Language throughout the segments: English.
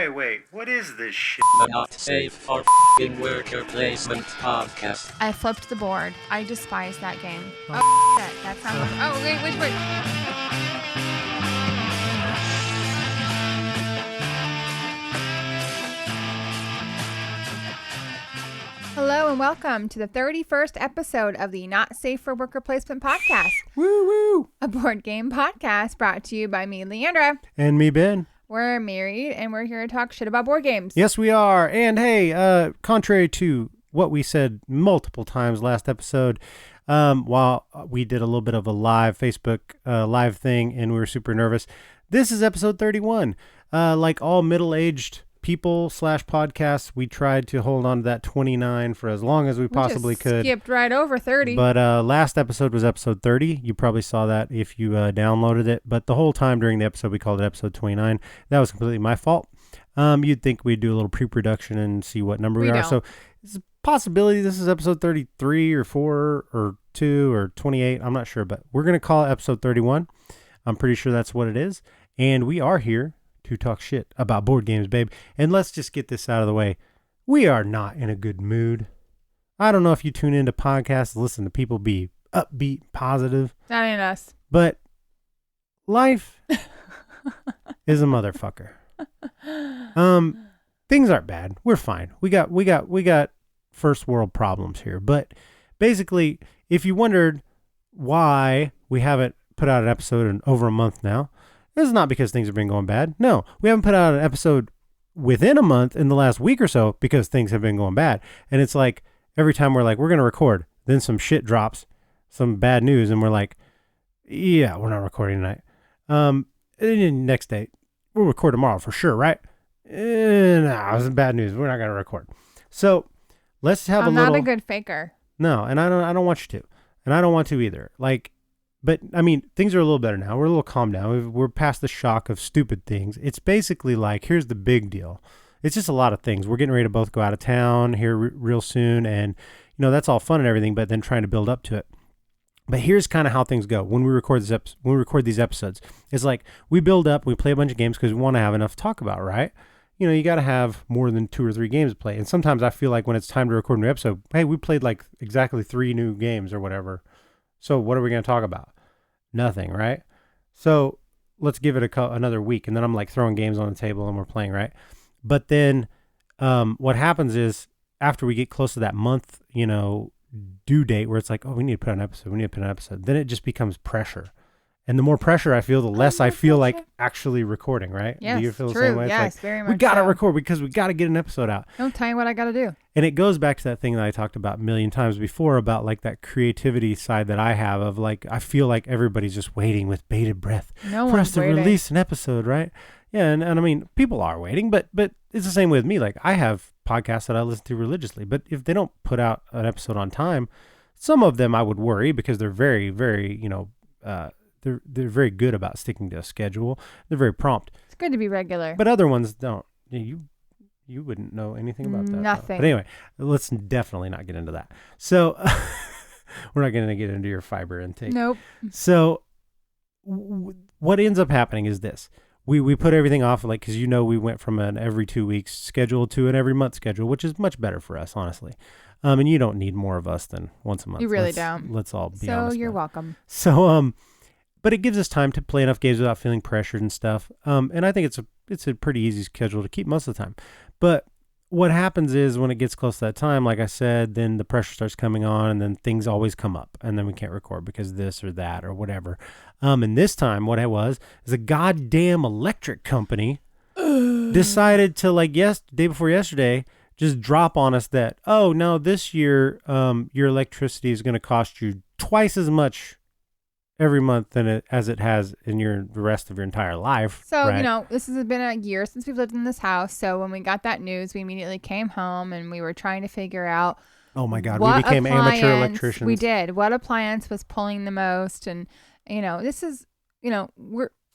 Wait. What is this shit? Not safe for f***ing worker placement podcast. I flipped the board. I despise that game. Oh, shit. That sounds like... Oh, wait. Hello and welcome to the 31st episode of the Not Safe for Worker Placement podcast. Woo! A board game podcast brought to you by me, Leandra. And me, Ben. We're married and we're here to talk shit about board games. Yes, we are. And hey, contrary to what we said multiple times last episode, while we did a little bit of a live Facebook live thing and we were super nervous, this is episode 31. Like all middle-aged people / podcasts, we tried to hold on to that 29 for as long as we possibly could. Skipped right over 30. But last episode was episode 30. You probably saw that if you downloaded it. But the whole time during the episode, we called it episode 29. That was completely my fault. You'd think we'd do a little pre-production and see what number we are. Don't. So it's a possibility this is episode 33 or 4 or 2 or 28. I'm not sure, but we're going to call it episode 31. I'm pretty sure that's what it is. And we are here to talk shit about board games, babe. And let's just get this out of the way. We are not in a good mood. I don't know if you tune into podcasts, listen to people be upbeat, positive. That ain't us. But life is a motherfucker. Things aren't bad. We're fine. We got first world problems here. But basically, if you wondered why we haven't put out an episode in over a month now, this is not because things have been going bad. No, we haven't put out an episode within a month in the last week or so because things have been going bad. And it's like every time we're like, we're going to record, then some shit drops, some bad news. And we're like, yeah, we're not recording tonight. And then next day, we'll record tomorrow for sure, right? No, it's bad news. We're not going to record. So let's have I'm a little. not a good faker. No, and I don't want you to. And I don't want to either. But, I mean, things are a little better now. We're a little calmed down. We're past the shock of stupid things. It's basically like, here's the big deal. It's just a lot of things. We're getting ready to both go out of town here real soon. And, that's all fun and everything, but then trying to build up to it. But here's kind of how things go when we record these episodes. It's like we build up, we play a bunch of games because we want to have enough to talk about, right? You got to have more than 2 or 3 games to play. And sometimes I feel like when it's time to record a new episode, hey, we played like exactly 3 new games or whatever. So what are we going to talk about? Nothing, right? So let's give it another week. And then I'm like throwing games on the table and we're playing, right? But then what happens is after we get close to that month, due date where it's like, oh, we need to put an episode. Then it just becomes pressure. And the more pressure I feel, the less I feel like actually recording, right? Yes, do you feel true. the same way? Yes, it's like, very much we got to so. record because we got to get an episode out. Don't tell me what I got to do. And it goes back to that thing that I talked about a million times before about like that creativity side that I have of like, I feel like everybody's just waiting with bated breath for us to release an episode, right? Yeah. And I mean, people are waiting, but it's the same with me. Like I have podcasts that I listen to religiously, but if they don't put out an episode on time, some of them I would worry because they're very, very, they're very good about sticking to a schedule. They're very prompt. It's good to be regular. But other ones don't. You wouldn't know anything about that. Nothing. But anyway, let's definitely not get into that. So we're not going to get into your fiber intake. Nope. So what ends up happening is this. We put everything off because we went from an every 2 weeks schedule to an every month schedule, which is much better for us, honestly. And you don't need more of us than once a month. You really don't. Let's all be so honest. So you're welcome. So but it gives us time to play enough games without feeling pressured and stuff. And I think it's a pretty easy schedule to keep most of the time. But what happens is when it gets close to that time, like I said, then the pressure starts coming on and then things always come up and then we can't record because this or that or whatever. And this time what it was is a goddamn electric company decided to day before yesterday, just drop on us that, oh no, this year your electricity is going to cost you twice as much every month as it has in the rest of your entire life. So, right? This has been a year since we've lived in this house. So when we got that news, we immediately came home and we were trying to figure out. Oh my God, we became amateur electricians. We did. What appliance was pulling the most? And, this is,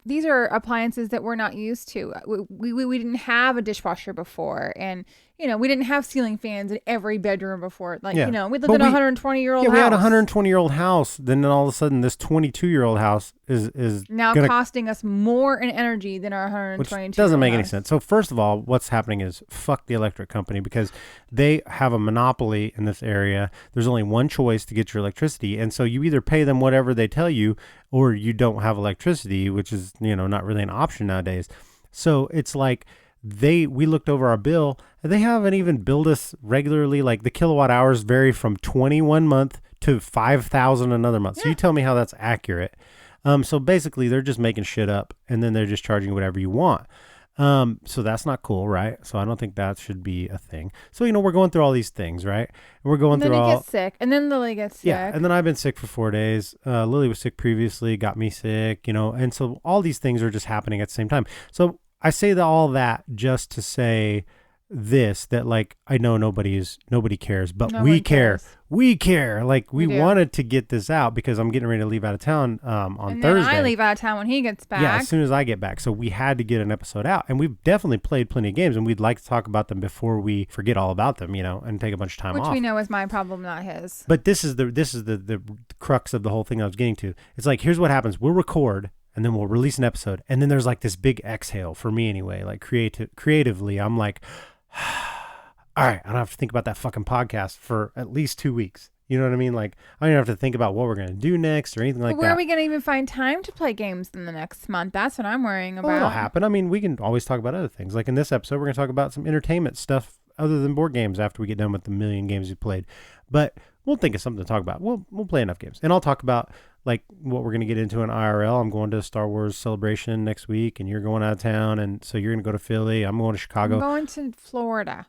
these are appliances that we're not used to. We didn't have a dishwasher before. And, we didn't have ceiling fans in every bedroom before. We lived in a 120-year-old house. Yeah, we had a 120-year-old house. Then all of a sudden, this 22-year-old house is now gonna, costing us more in energy than our 122. which doesn't make any house. sense. So first of all, what's happening is fuck the electric company because they have a monopoly in this area. There's only one choice to get your electricity, and so you either pay them whatever they tell you, or you don't have electricity, which is not really an option nowadays. So it's like we looked over our bill, and they haven't even billed us regularly. Like the kilowatt hours vary from 21 month to 5,000 another month. So you tell me how that's accurate. So basically they're just making shit up, and then they're just charging whatever you want. So that's not cool, right? So I don't think that should be a thing. So, we're going through all these things, right? And we're going And then through he all. gets sick, and then Lily gets sick. Yeah, and then I've been sick for 4 days. Lily was sick previously, got me sick, and so all these things are just happening at the same time. So I say all that just to say this, that like I know nobody cares, but No we one care. cares. We care. Like we do. wanted to get this out because I'm getting ready to leave out of town on and Thursday. then I leave out of town when he gets back. Yeah, as soon as I get back. So we had to get an episode out, and we've definitely played plenty of games, and we'd like to talk about them before we forget all about them, and take a bunch of time Which off. we know is my problem, not his. But this is the crux of the whole thing I was getting to. It's like, here's what happens. We'll record, and then we'll release an episode, and then there's like this big exhale for me anyway. Like creatively, I'm like, all right, I don't have to think about that fucking podcast for at least 2 weeks. You know what I mean? Like, I don't have to think about what we're going to do next or anything like But where that. are we going to even find time to play games in the next month? That's what I'm worrying about. Well, it'll happen. I mean, we can always talk about other things. Like in this episode, we're going to talk about some entertainment stuff other than board games after we get done with the million games we played. But we'll think of something to talk about. We'll play enough games. And I'll talk about like what we're going to get into in IRL. I'm going to Star Wars Celebration next week, and you're going out of town, and so you're going to go to Philly. I'm going to Chicago. I'm going to Florida.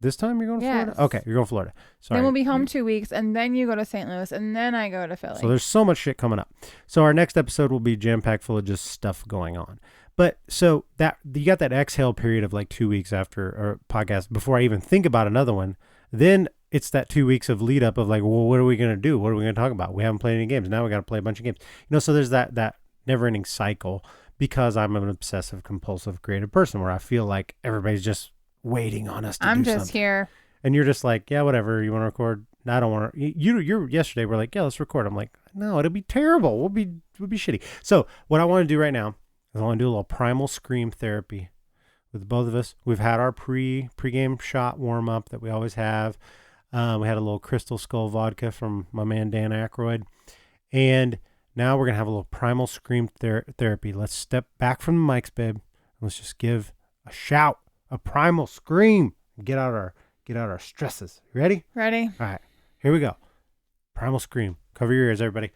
This time you're going to Yes. Florida? Okay, you're going to Florida. Sorry. Then we'll be home 2 weeks, and then you go to St. Louis, and then I go to Philly. So there's so much shit coming up. So our next episode will be jam-packed full of just stuff going on. But so that you got that exhale period of like 2 weeks after our podcast before I even think about another one. Then it's that 2 weeks of lead up of like, well, what are we going to do? What are we going to talk about? We haven't played any games. Now we got to play a bunch of games. So there's that never-ending cycle because I'm an obsessive compulsive creative person where I feel like everybody's just waiting on us to do something. I'm just here. And you're just like, yeah, whatever. You want to record? No, I don't want to. You're yesterday. We're like, yeah, let's record. I'm like, no, it'll be terrible. We'll be shitty. So what I want to do right now is I want to do a little primal scream therapy with both of us. We've had our pre-game shot warm up that we always have. We had a little Crystal Skull vodka from my man Dan Aykroyd, and now we're gonna have a little primal scream therapy. Let's step back from the mics, babe. Let's just give a shout, a primal scream. Get out our stresses. You ready? Ready? All right, here we go. Primal scream. Cover your ears, everybody.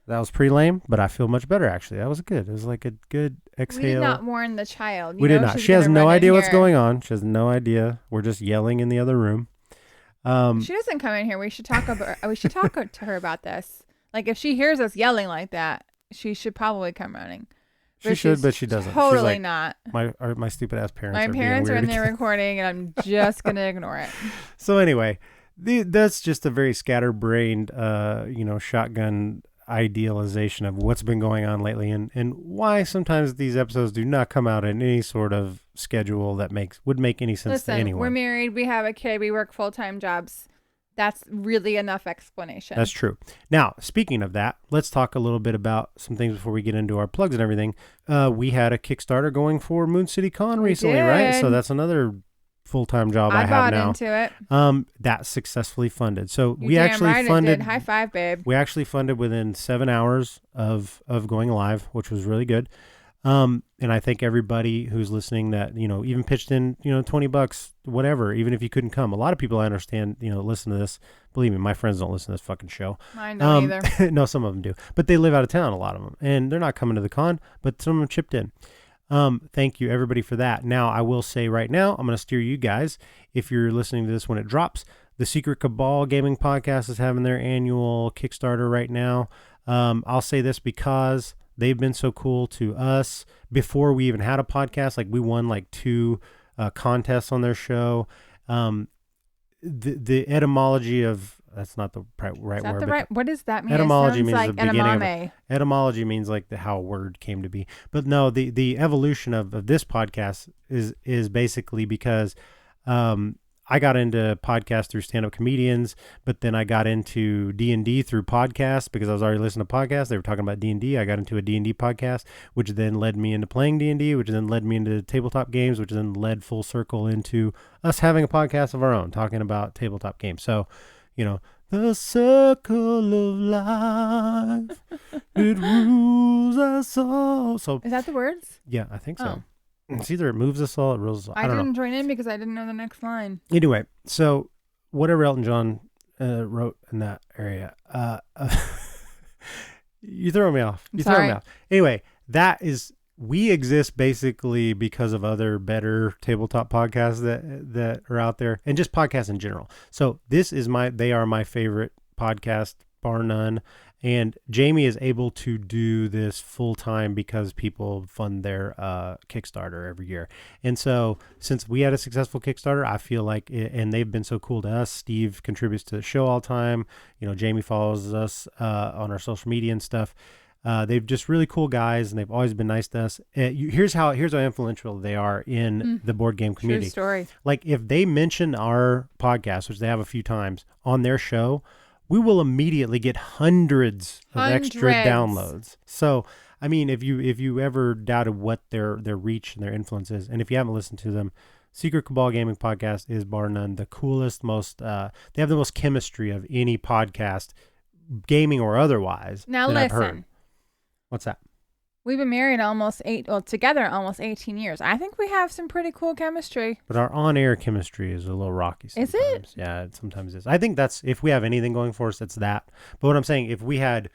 That was pretty lame, but I feel much better actually. That was good. It was like a good exhale. We did not warn the child. We did not. She has no idea what's going on. She has no idea. We're just yelling in the other room. She doesn't come in here. We should talk about. We should talk to her about this. Like if she hears us yelling like that, she should probably come running. She should, but she doesn't. Totally She's like, not. My stupid ass parents. My are parents are being in weird there again. recording, and I'm just gonna ignore it. So anyway, that's just a very scatterbrained, shotgun idealization of what's been going on lately, and why sometimes these episodes do not come out in any sort of schedule that would make any sense to anyone. We're married. We have a kid. We work full-time jobs. That's really enough explanation. That's true. Now, speaking of that, let's talk a little bit about some things before we get into our plugs and everything. We had a Kickstarter going for Moon City Con recently, right? So that's another full-time job I have now. bought into it. That's successfully funded. So You we damn actually right it funded. did. High five, babe. We actually funded within 7 hours of going live, which was really good. And I thank everybody who's listening that, even pitched in, $20, whatever, even if you couldn't come. A lot of people I understand, listen to this. Believe me, my friends don't listen to this fucking show. Mine don't either. No, some of them do, but they live out of town, a lot of them, and they're not coming to the con, but some of them chipped in. Thank you everybody for that. Now I will say right now, I'm going to steer you guys. If you're listening to this when it drops, the Secret Cabal Gaming Podcast is having their annual Kickstarter right now. I'll say this because they've been so cool to us before we even had a podcast. Like we won like 2 contests on their show. The etymology of, that's not the right word. What does that mean? Etymology means like the beginning edamame. of etymology means like how a word came to be. But no, the evolution of this podcast is basically because I I got into podcasts through stand-up comedians, but then I got into D&D through podcasts because I was already listening to podcasts. They were talking about D&D. I got into a D&D podcast, which then led me into playing D&D, which then led me into tabletop games, which then led full circle into us having a podcast of our own, talking about tabletop games. So, the circle of life, it rules us all. So Is that the words? yeah, I think so. Oh. It's either it moves us all, it rules us all. I don't know. didn't join in because I didn't know the next line. Anyway, so whatever Elton John wrote in that area, you throw me off. You throw me off. Anyway, we exist basically because of other better tabletop podcasts that are out there, and just podcasts in general. So they are my favorite podcast, bar none. And Jamie is able to do this full time because people fund their Kickstarter every year. And so since we had a successful Kickstarter, I feel like and they've been so cool to us. Steve contributes to the show all the time. Jamie follows us on our social media and stuff. They've just really cool guys, and they've always been nice to us. Here's how influential they are in the board game community. True story. Like if they mention our podcast, which they have a few times on their show, we will immediately get hundreds of extra downloads. So, I mean, if you ever doubted what their reach and their influence is, and if you haven't listened to them, Secret Cabal Gaming Podcast is bar none the coolest, they have the most chemistry of any podcast, gaming or otherwise. Now that listen. I've heard. What's that? We've been married together almost 18 years. I think we have some pretty cool chemistry. But our on-air chemistry is a little rocky sometimes. Is it? Yeah, it sometimes is. I think that's, if we have anything going for us, it's that. But what I'm saying, if we had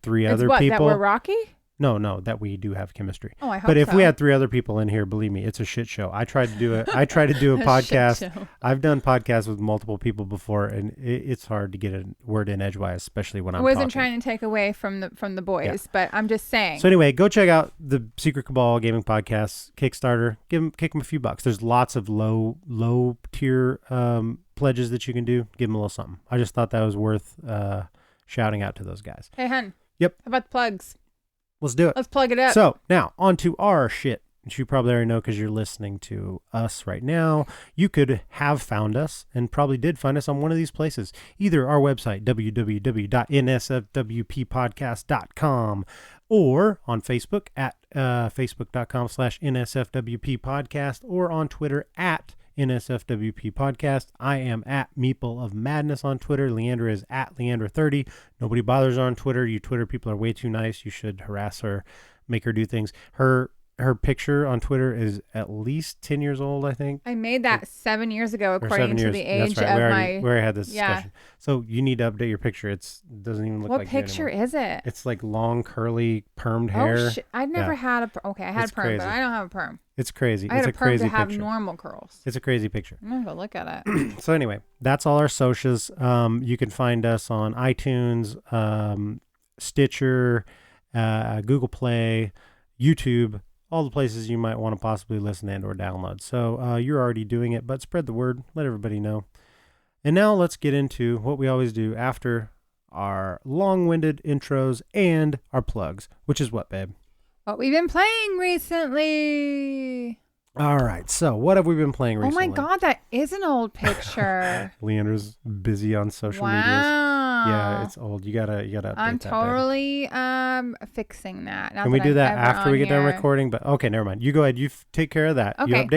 three other people. That we're rocky? No, that we do have chemistry. Oh, I hope so. But if we had three other people in here, believe me, it's a shit show. I tried to do a podcast. I've done podcasts with multiple people before, and it's hard to get a word in edgewise, especially when I'm talking. I wasn't trying to take away from the boys, but I'm just saying. So anyway, go check out the Secret Cabal Gaming Podcast Kickstarter. Kick them a few bucks. There's lots of low tier pledges that you can do. Give them a little something. I just thought that was worth shouting out to those guys. Hey, hun. Yep. How about the plugs? Let's do it. Let's plug it up. So now on to our shit, which you probably already know because you're listening to us right now. You could have found us and probably did find us on one of these places. Either our website, www.nsfwppodcast.com, or on Facebook at facebook.com/nsfwppodcast, or on Twitter at NSFWP Podcast. I am at Meeple of Madness on Twitter. Leandra is at Leandra30. Nobody bothers her on Twitter. You Twitter people are way too nice. You should harass her, make her do things. Her picture on Twitter is at least 10 years old, I think. I made that 7 years ago, according to the age of my... We already had this discussion. So you need to update your picture. It doesn't even look like What picture is it? It's like long, curly, permed hair. Oh, shit. I never had a... Okay, I had a perm, crazy. but I don't have a perm. It's crazy. I had it's a perm crazy to have picture. normal curls. It's a crazy picture. I'm going to go look at it. So anyway, that's all our socials. You can find us on iTunes, Stitcher, Google Play, YouTube, all the places you might want to possibly listen and or download. So you're already doing it, but spread the word. Let everybody know. And now let's get into what we always do after our long-winded intros and our plugs, which is what, babe? What we've been playing recently. All right. So what have we been playing recently? Oh my God, that is an old picture. Leandra's busy on social medias. Yeah, it's old. You gotta update I'm that, totally fixing that. Can we do that after we get done recording? But okay, never mind. You go ahead. You take care of that. Okay. You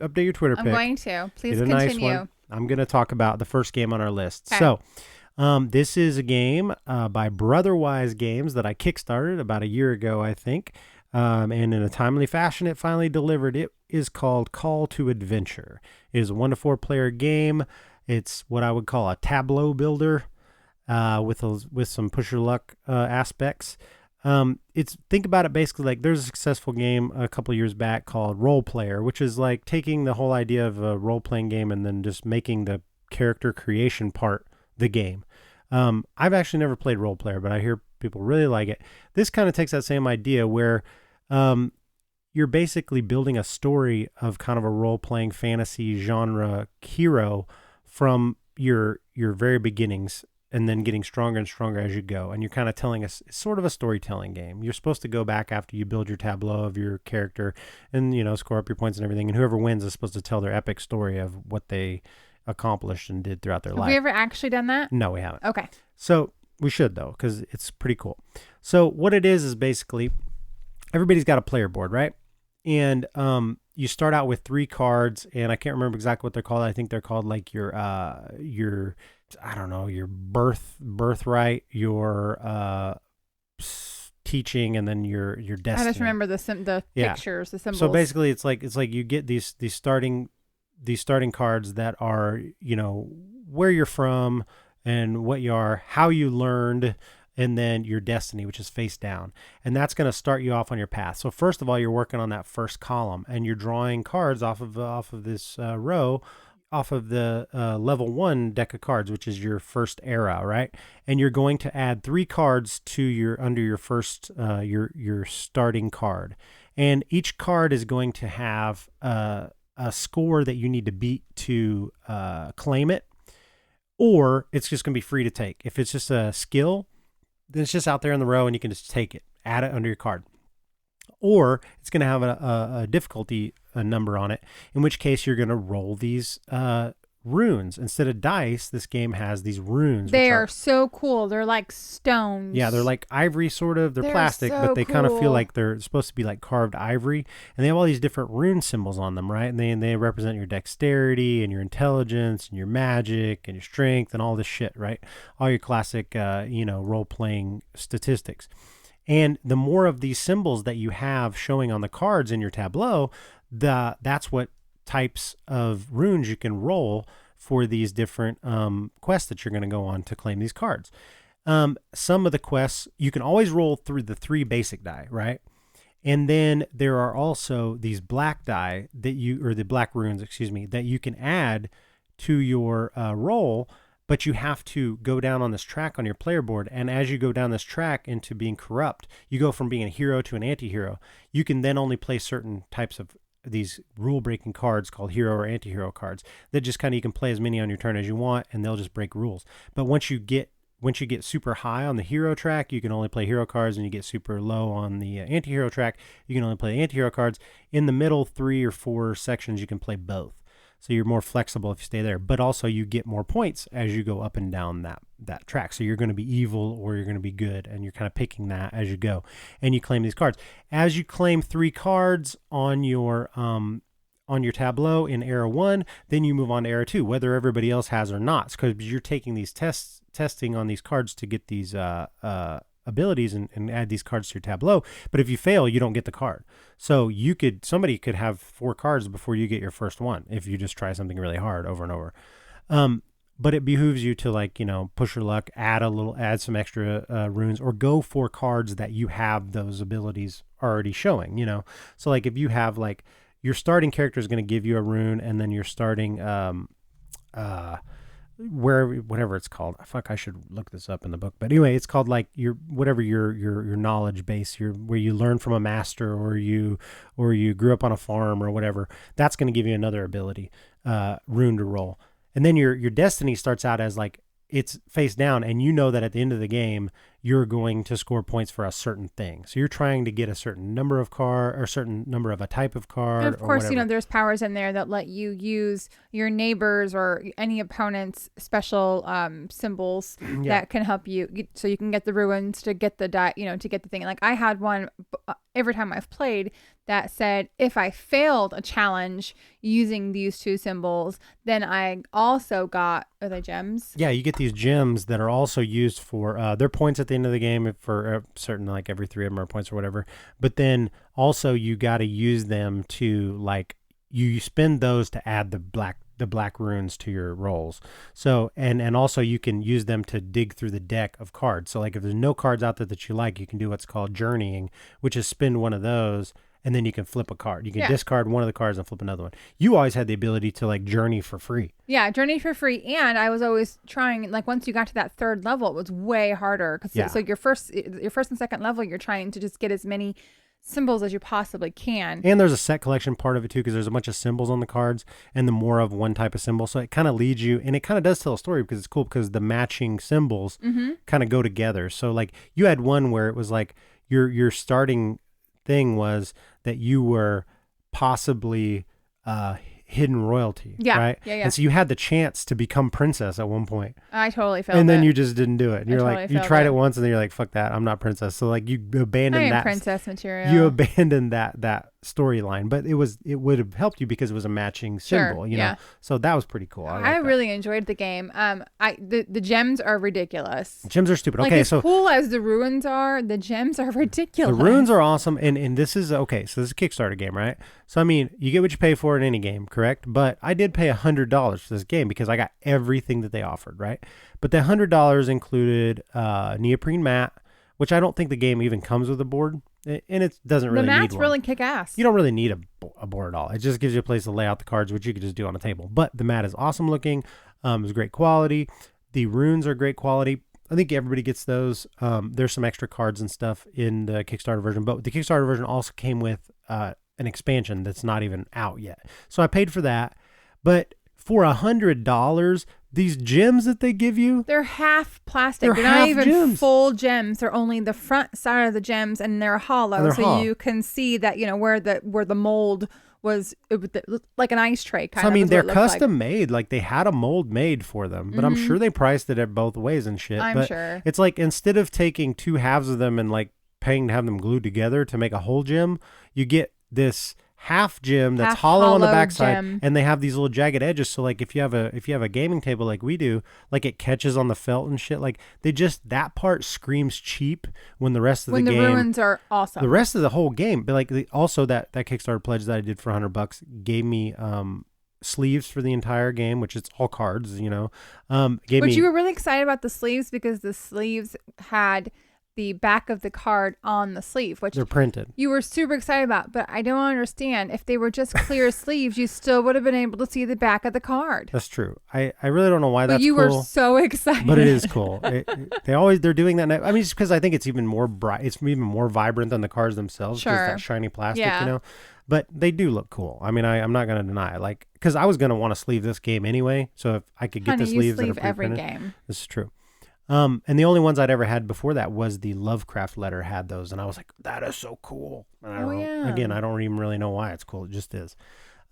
update your Twitter pic. I'm going to. Please Get a continue. nice one. I'm gonna talk about the first game on our list. Okay. So, this is a game by Brotherwise Games that I kickstarted about a year ago, I think. And in a timely fashion, it finally delivered. It is called Call to Adventure. It is a 1 to 4 player game. It's what I would call a tableau builder. With some push your luck aspects. Think about it basically like there's a successful game a couple years back called Role Player, which is like taking the whole idea of a role playing game and then just making the character creation part the game. I've actually never played Role Player, but I hear people really like it. This kind of takes that same idea where you're basically building a story of kind of a role playing fantasy genre hero from your very beginnings. and then getting stronger and stronger as you go. And you're kind of telling us, it's sort of a storytelling game. You're supposed to go back after you build your tableau of your character and, score up your points and everything. And whoever wins is supposed to tell their epic story of what they accomplished and did throughout their life. Have we ever actually done that? No, we haven't. Okay. So we should, though, because it's pretty cool. So what it is basically everybody's got a player board, right? And you start out with 3 cards, and I can't remember exactly what they're called. I think they're called like your I don't know, your birthright, your teaching, and then your destiny. I just remember the pictures, the symbols. So basically, it's like you get these starting cards that are where you're from and what you are, how you learned, and then your destiny, which is face down. And that's going to start you off on your path. So first of all, you're working on that first column, and you're drawing cards off of this row, off of the level 1 deck of cards, which is your first era, right? And you're going to add 3 cards to under your first your starting card. And each card is going to have a score that you need to beat to claim it, or it's just going to be free to take. If it's just a skill, then it's just out there in the row and you can just take it, add it under your card. Or it's going to have a difficulty number on it, in which case you're going to roll these runes. Instead of dice, this game has these runes. They are so cool. They're like stones. Yeah, they're like ivory, sort of. They're plastic, so but they kind of feel cool. like they're supposed to be like carved ivory. And they have all these different rune symbols on them, right? And they represent your dexterity and your intelligence and your magic and your strength and all this shit, right? All your classic, role-playing statistics. And the more of these symbols that you have showing on the cards in your tableau, that's what types of runes you can roll for these different quests that you're going to go on to claim these cards. Some of the quests, you can always roll through the 3 basic die, right? And then there are also these black die the black runes, that you can add to your roll, but you have to go down on this track on your player board. And as you go down this track into being corrupt, you go from being a hero to an anti-hero. You can then only play certain types of these rule-breaking cards called hero or anti-hero cards that just kind of, you can play as many on your turn as you want, and they'll just break rules. But once you get super high on the hero track, you can only play hero cards, and you get super low on the anti-hero track, you can only play anti-hero cards. In the middle 3 or 4 sections, you can play both. So you're more flexible if you stay there, but also you get more points as you go up and down that track. So you're going to be evil or you're going to be good, and you're kind of picking that as you go, and you claim these cards. As you claim 3 cards on your tableau in era 1, then you move on to era 2, whether everybody else has or not, because you're taking these testing on these cards to get these abilities and add these cards to your tableau. But if you fail, you don't get the card. So somebody could have 4 cards before you get your first one if you just try something really hard over and over. But it behooves you to push your luck, add some extra runes, or go for cards that you have those abilities already showing. So like if you have your starting character is going to give you a rune, and then your starting whatever it's called. Fuck, I should look this up in the book. But anyway, it's called like your knowledge base, where you learn from a master, or you grew up on a farm or whatever. That's going to give you another ability, rune to roll. And then your destiny starts out as like, it's face down, and you know that at the end of the game you're going to score points for a certain thing. So you're trying to get a certain number of card, or a certain number of a type of card. And of course, or there's powers in there that let you use your neighbors or any opponent's special symbols that can help you, so you can get the ruins to get the to get the thing. Like I had one every time I've played that said, if I failed a challenge using these 2 symbols, then I also got, are they gems? Yeah, you get these gems that are also used for, they're points at the end of the game for certain, like every 3 of them are points or whatever. But then also you got to use them to, like, you spend those to add the black runes to your rolls. So, and also you can use them to dig through the deck of cards. So like if there's no cards out there that you like, you can do what's called journeying, which is spend one of those, and then you can flip a card. You can discard one of the cards and flip another one. You always had the ability to like journey for free. Yeah, journey for free. And I was always trying, like once you got to that 3rd level, it was way harder. So your first and second level, you're trying to just get as many symbols as you possibly can. And there's a set collection part of it too, because there's a bunch of symbols on the cards and the more of one type of symbol. So it kind of leads you, and it kind of does tell a story because it's cool because the matching symbols kind of go together. So like you had one where it was like your starting thing was that you were possibly hidden royalty, right? Yeah. And so you had the chance to become princess at one point. I totally failed and then it. you just didn't do it. And you're totally like, you failed tried it. it once and then you're like, fuck that, I'm not princess. So like you I abandoned am that princess material. you abandoned that storyline, but it would have helped you because it was a matching symbol, you know. So that was pretty cool. I really enjoyed the game. The gems are ridiculous. Gems are stupid. Like Okay, as so cool as the ruins are, the gems are ridiculous. the runes are awesome, and this is okay. So this is a Kickstarter game, right? So I mean, you get what you pay for in any game, correct? But I did pay $100 for this game because I got everything that they offered, right? But the $100 included neoprene mat, which I don't think the game even comes with a board, and it doesn't really need one. The mat's really kick ass. You don't really need a board at all. It just gives you a place to lay out the cards, which you could just do on a table. But the mat is awesome looking. It's great quality. The runes are great quality. I think everybody gets those. There's some extra cards and stuff in the Kickstarter version, but the Kickstarter version also came with an expansion that's not even out yet. So I paid for that. But for $100, these gems that they give you, they're half plastic. They're not half even gems. full gems. They're only the front side of the gems, and they're hollow, And they're so hollow. you can see that where the mold was. It looked like an ice tray kind so of. I mean, is what they're it looked custom made. Like they had a mold made for them, but I'm sure they priced it both ways and shit. I'm but sure. It's like instead of taking two halves of them and like paying to have them glued together to make a whole gem, you get this half gem that's Half hollow on the hollow backside, gem. and they have these little jagged edges. So like if you have a gaming table like we do, like it catches on the felt and shit. Like that part screams cheap when the rest of when the the game. ruins are awesome. The rest of the whole game, but like also that Kickstarter pledge that I did for $100 gave me sleeves for the entire game, which it's all cards, you know. You were really excited about the sleeves because the sleeves had the back of the card on the sleeve, which they're printed. you were super excited about. But I don't understand. If they were just clear sleeves, you still would have been able to see the back of the card. That's true. I really don't know why But that's you cool. were so excited. But it is cool. They're doing that now. I mean, it's because I think it's even more bright. It's even more vibrant than the cards themselves. Sure. Just that shiny plastic, Yeah. you know. But they do look cool. I mean, I'm not going to deny it. Like, because I was going to want to sleeve this game anyway. So if I could get Honey, the you sleeves that are sleeve every pre-printed, game. this is true. And the only ones I'd ever had before that was the Lovecraft letter had those, and I was like, that is so cool. And I don't even really know why it's cool. It just is.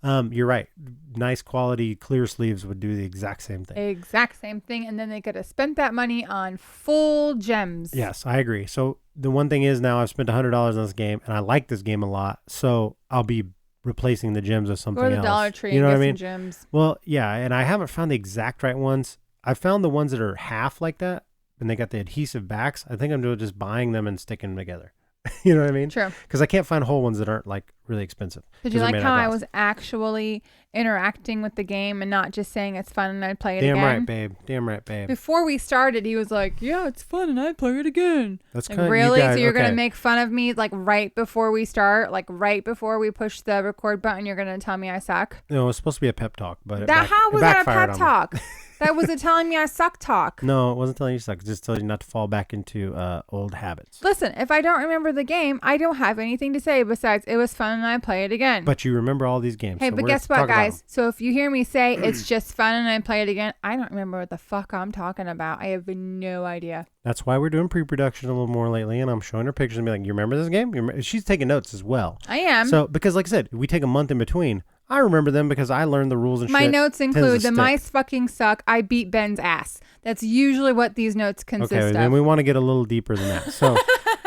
You're right. Nice quality clear sleeves would do the exact same thing. Exact same thing. And then they could have spent that money on full gems. Yes, I agree. So the one thing is now I've spent $100 on this game, and I like this game a lot. So I'll be replacing the gems with something Go to else. the Dollar Tree You know and what I get mean? some gems. Well, yeah, and I haven't found the exact right ones. I found the ones that are half like that, and they got the adhesive backs. I think I'm just buying them and sticking them together. You know what I mean? True. Because I can't find whole ones that aren't like really expensive. Did you 'Cause they're like made how out of I glass. was actually interacting with the game and not just saying it's fun and I'd play it Damn again? right, babe. Damn right, babe. Before we started, he was like, "Yeah, it's fun and I'd play it again." That's Like, kind of really? So you're okay. gonna make fun of me like right before we start, like right before we push the record button? You're gonna tell me I suck? No, it was supposed to be a pep talk, but How was that a backfired pep on me. talk? That was it telling me I suck talk. No, it wasn't telling you suck. It just telling you not to fall back into old habits. Listen, if I don't remember the game, I don't have anything to say besides it was fun and I play it again. But you remember all these games. Hey, so but we're guess gonna what, talk about guys? them. So if you hear me say it's just fun and I play it again, I don't remember what the fuck I'm talking about. I have no idea. That's why we're doing pre-production a little more lately, and I'm showing her pictures and be like, "You remember this game?" She's taking notes as well. I am. So because, like I said, we take a month in between. I remember them because I learned the rules and My shit. notes Tends to include the stick. mice fucking suck. I beat Ben's ass. That's usually what these notes consist Okay, then of. we want to get a little deeper than that. So,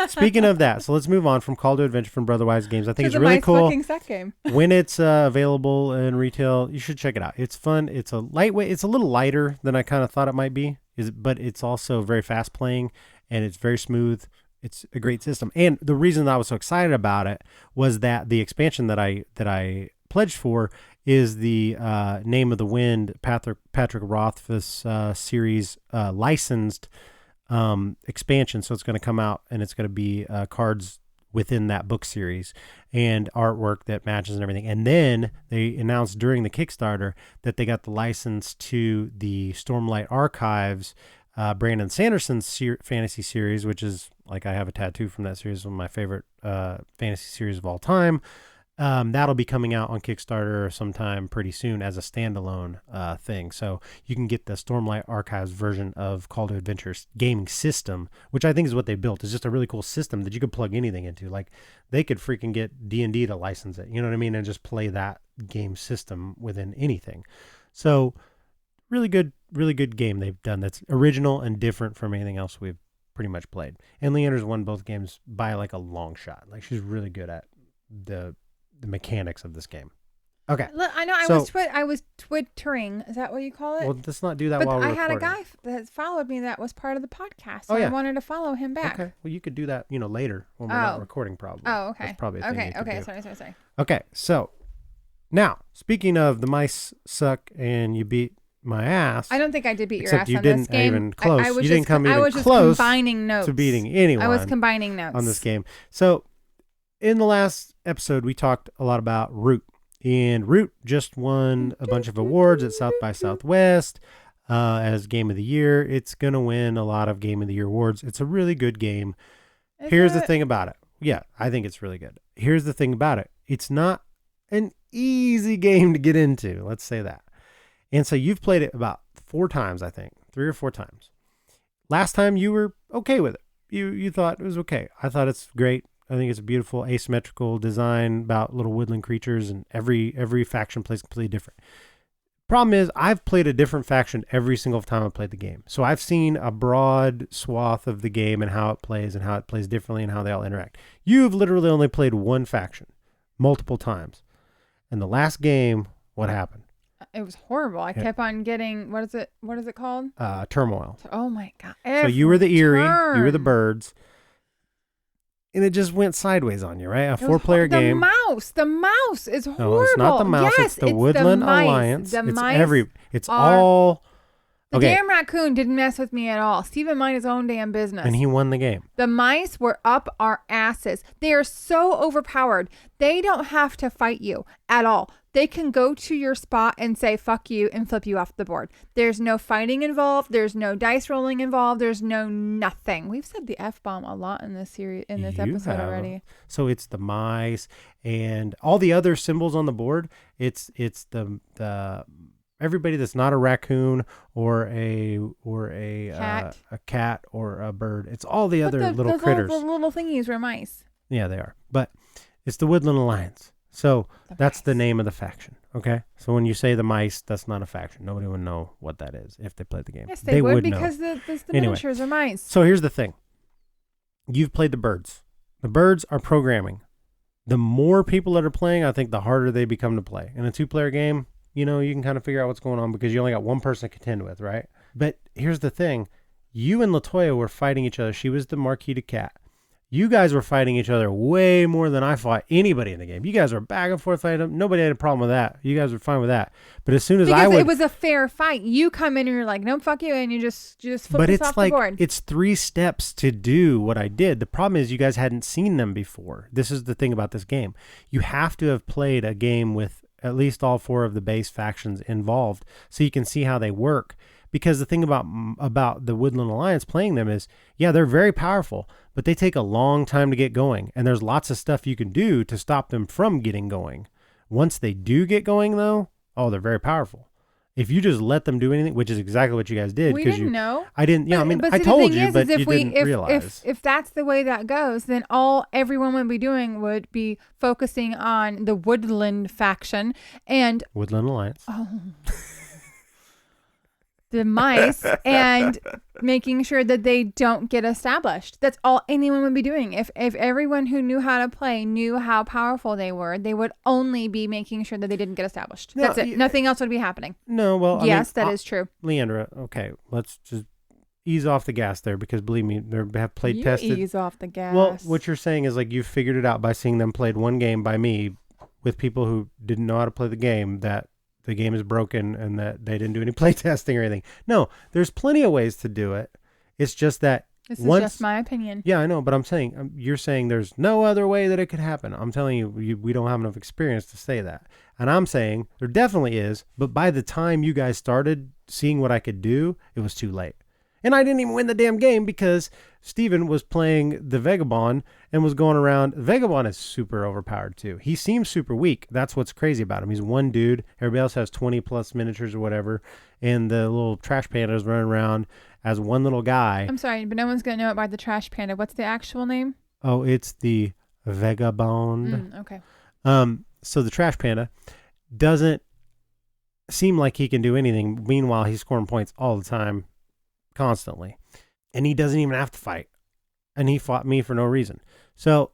speaking of that, so let's move on from Call to Adventure from Brotherwise Games. I think it's the really mice cool. fucking suck game. When it's available in retail, you should check it out. It's fun. It's a lightweight. It's a little lighter than I kind of thought it might be. But it's also very fast playing and it's very smooth. It's a great system. And the reason that I was so excited about it was that the expansion that I pledged for is the Name of the Wind Patrick Rothfuss series licensed expansion. So it's going to come out and it's going to be cards within that book series and artwork that matches and everything. And then they announced during the Kickstarter that they got the license to the Stormlight Archives Brandon Sanderson's fantasy series, which is Like I have a tattoo from that series, one of my favorite fantasy series of all time. That'll be coming out on Kickstarter sometime pretty soon as a standalone thing. So you can get the Stormlight Archives version of Call to Adventure's gaming system, which I think is what they built. It's just a really cool system that you could plug anything into. Like they could freaking get D&D to license it, you know what I mean? And just play that game system within anything. So really good game they've done that's original and different from anything else we've pretty much played. And Leander's won both games by like a long shot. Like she's really good at the mechanics of this game. Okay. Look, I know. I was twittering. Is that what you call it? Well, let's not do that but while we're I had recording. a guy that followed me that was part of the podcast. So Oh, yeah. I wanted to follow him back. Okay. Well, you could do that, later when we're not recording probably. Oh, okay. That's probably a thing you could do. Sorry. Okay. So now, speaking of the mice suck and you beat my ass. I don't think I did beat your except ass you on didn't this game. even close. I was You didn't come even I was just close combining notes. to beating anyone. I was combining notes on this game. So in the last episode, we talked a lot about Root. And Root just won a bunch of awards at South by Southwest as Game of the Year. It's going to win a lot of Game of the Year awards. It's a really good game. Here's the thing about it. Yeah, I think it's really good. Here's the thing about it. It's not an easy game to get into. Let's say that. And so you've played it about 4 times, I think. 3 or 4 times. Last time you were okay with it. You thought it was okay. I thought it's great. I think it's a beautiful asymmetrical design about little woodland creatures, and every faction plays completely different. Problem is, I've played a different faction every single time I've played the game. So I've seen a broad swath of the game and how it plays differently and how they all interact. You've literally only played one faction multiple times. And the last game, what happened? It was horrible. I kept on getting, what is it called? Turmoil. Oh my God. So you were the Eerie, you were the birds. And it just went sideways on you, right? A 4-player game. The mouse is horrible. No, it's not the mouse. Yes, it's the Woodland mice. Alliance. The it's mice It's all. The Okay. damn raccoon didn't mess with me at all. Steven minded his own damn business. And he won the game. The mice were up our asses. They are so overpowered. They don't have to fight you at all. They can go to your spot and say, fuck you, and flip you off the board. There's no fighting involved. There's no dice rolling involved. There's no nothing. We've said the F-bomb a lot in this series, in this episode already. So it's the mice and all the other symbols on the board. It's the everybody that's not a raccoon or a cat or a bird. It's all the other little critters. The little thingies were mice. Yeah, they are. But it's the Woodland Alliance. So that's the name of the faction. Okay. So when you say the mice, that's not a faction. Nobody would know what that is if they played the game. Yes, they would know. because the Anyway, miniatures are mice. So here's the thing. You've played the birds. The birds are programming. The more people that are playing, I think the harder they become to play. In a 2-player game, you can kind of figure out what's going on because you only got one person to contend with, right? But here's the thing. You and LaToya were fighting each other. She was the Marquita cat. You guys were fighting each other way more than I fought anybody in the game. You guys were back and forth fighting. Nobody had a problem with that. You guys were fine with that. But as soon as it was a fair fight. You come in and you're like, no, fuck you, and you just flip us off the board. It's 3 steps to do what I did. The problem is you guys hadn't seen them before. This is the thing about this game. You have to have played a game with at least all 4 of the base factions involved so you can see how they work. Because the thing about the Woodland Alliance playing them is, yeah, they're very powerful, but they take a long time to get going. And there's lots of stuff you can do to stop them from getting going. Once they do get going, though, they're very powerful. If you just let them do anything, which is exactly what you guys did. We didn't know. I didn't. Yeah, I told you, but you didn't realize. If that's the way that goes, then everyone would be doing would be focusing on the Woodland faction and Woodland Alliance. The mice and making sure that they don't get established. That's all anyone would be doing. If everyone who knew how to play knew how powerful they were, they would only be making sure that they didn't get established. That's it. Nothing else would be happening. No, well, yes, that is true. Leandra, okay, let's just ease off the gas there because believe me, they have played tested. Ease off the gas. Well, what you're saying is like you figured it out by seeing them played one game by me with people who didn't know how to play the game, that the game is broken and that they didn't do any play testing or anything. No, there's plenty of ways to do it. It's just that this is just my opinion. Yeah, I know, but I'm saying, you're saying there's no other way that it could happen. I'm telling you, we don't have enough experience to say that. And I'm saying there definitely is, but by the time you guys started seeing what I could do, it was too late. And I didn't even win the damn game because Steven was playing the Vagabond and was going around. Vagabond is super overpowered too. He seems super weak. That's what's crazy about him. He's one dude. Everybody else has 20 plus miniatures or whatever. And the little trash panda is running around as one little guy. I'm sorry, but no one's going to know about the trash panda. What's the actual name? Oh, it's the Vagabond. Okay. So the trash panda doesn't seem like he can do anything. Meanwhile, he's scoring points all the time, constantly. And he doesn't even have to fight. And he fought me for no reason. So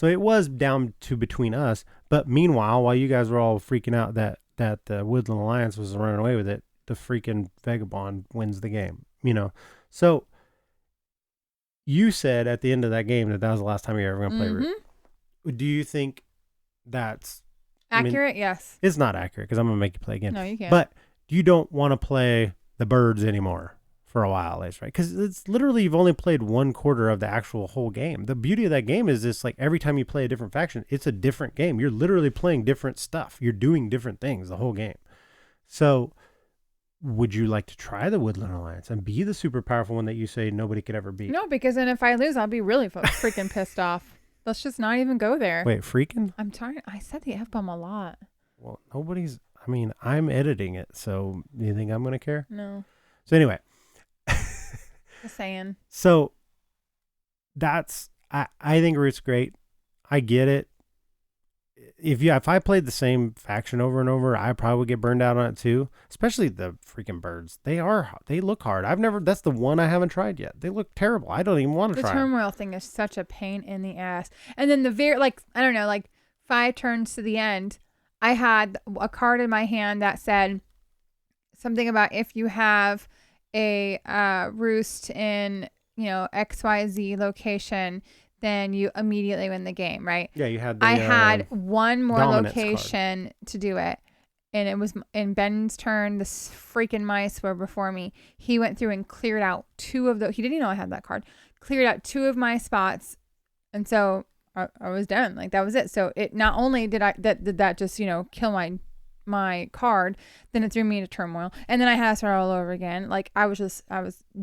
it was down to between us. But meanwhile, while you guys were all freaking out that the Woodland Alliance was running away with it, the freaking Vagabond wins the game, you know? So you said at the end of that game that was the last time you were ever going to play Root. Do you think that's accurate? Yes. It's not accurate because I'm going to make you play again. No, you can't. But you don't want to play the birds anymore for a while, at least, right? Because it's literally you've only played 1/4 of the actual whole game. The beauty of that game is this, like every time you play a different faction, it's a different game. You're literally playing different stuff. You're doing different things the whole game. So would you like to try the Woodland Alliance and be the super powerful one that you say nobody could ever beat? No, because then if I lose, I'll be really freaking pissed off. Let's just not even go there. Wait, freaking? I'm tired. I said the F-bomb a lot. Well, I'm editing it, so do you think I'm going to care? No. So anyway. Just saying. So that's, I think Root's great. I get it. If I played the same faction over and over, I probably would get burned out on it too. Especially the freaking birds. They look hard. That's the one I haven't tried yet. They look terrible. I don't even want to try. The turmoil thing is such a pain in the ass. And then I don't know, 5 turns to the end, I had a card in my hand that said something about if you have a roost in, XYZ location, then you immediately win the game, right? Yeah, you had I had one more location card to do it. And it was in Ben's turn. The freaking mice were before me. He went through and cleared out 2 of those. He didn't even know I had that card. Cleared out 2 of my spots. And so I was done. That was it. So it not only did that just, kill my card, then it threw me into turmoil. And then I had to start all over again. I was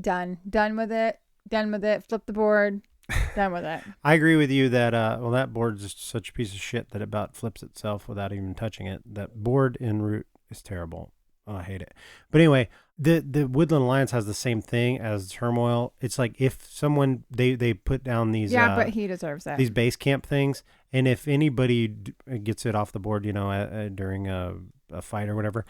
done with it. Flip the board. Done with it. I agree with you that that board's just such a piece of shit that it about flips itself without even touching it. That board in Root is terrible. Oh, I hate it. But anyway, the Woodland Alliance has the same thing as Turmoil. It's like if someone they put down these but he deserves that, these base camp things, and if anybody gets it off the board, during a fight or whatever,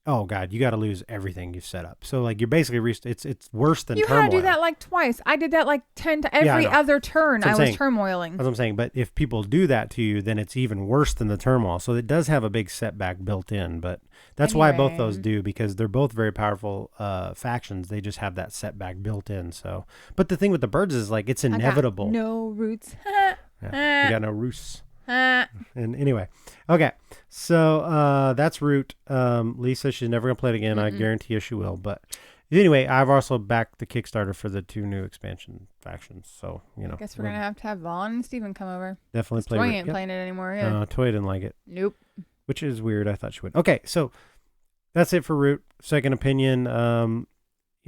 oh God, you got to lose everything you've set up. So you're basically it's worse than Turmoil. You had to do that twice. I did that 10 to every other turn. I was turmoiling. That's what I'm saying. But if people do that to you, then it's even worse than the Turmoil. So it does have a big setback built in. But that's why both those do, because they're both very powerful factions. They just have that setback built in. So, but the thing with the birds is it's inevitable. I got no roots. You got no roots. And anyway, okay, so that's Root. Lisa, she's never gonna play it again. I guarantee you she will. But anyway, I've also backed the Kickstarter for the 2 new expansion factions. So I guess we're gonna have to have Vaughn and Steven come over. Definitely play. Toy ain't playing it anymore. Yeah. Toy didn't like it. Nope. Which is weird. I thought she would. Okay, so that's it for Root. Second opinion. I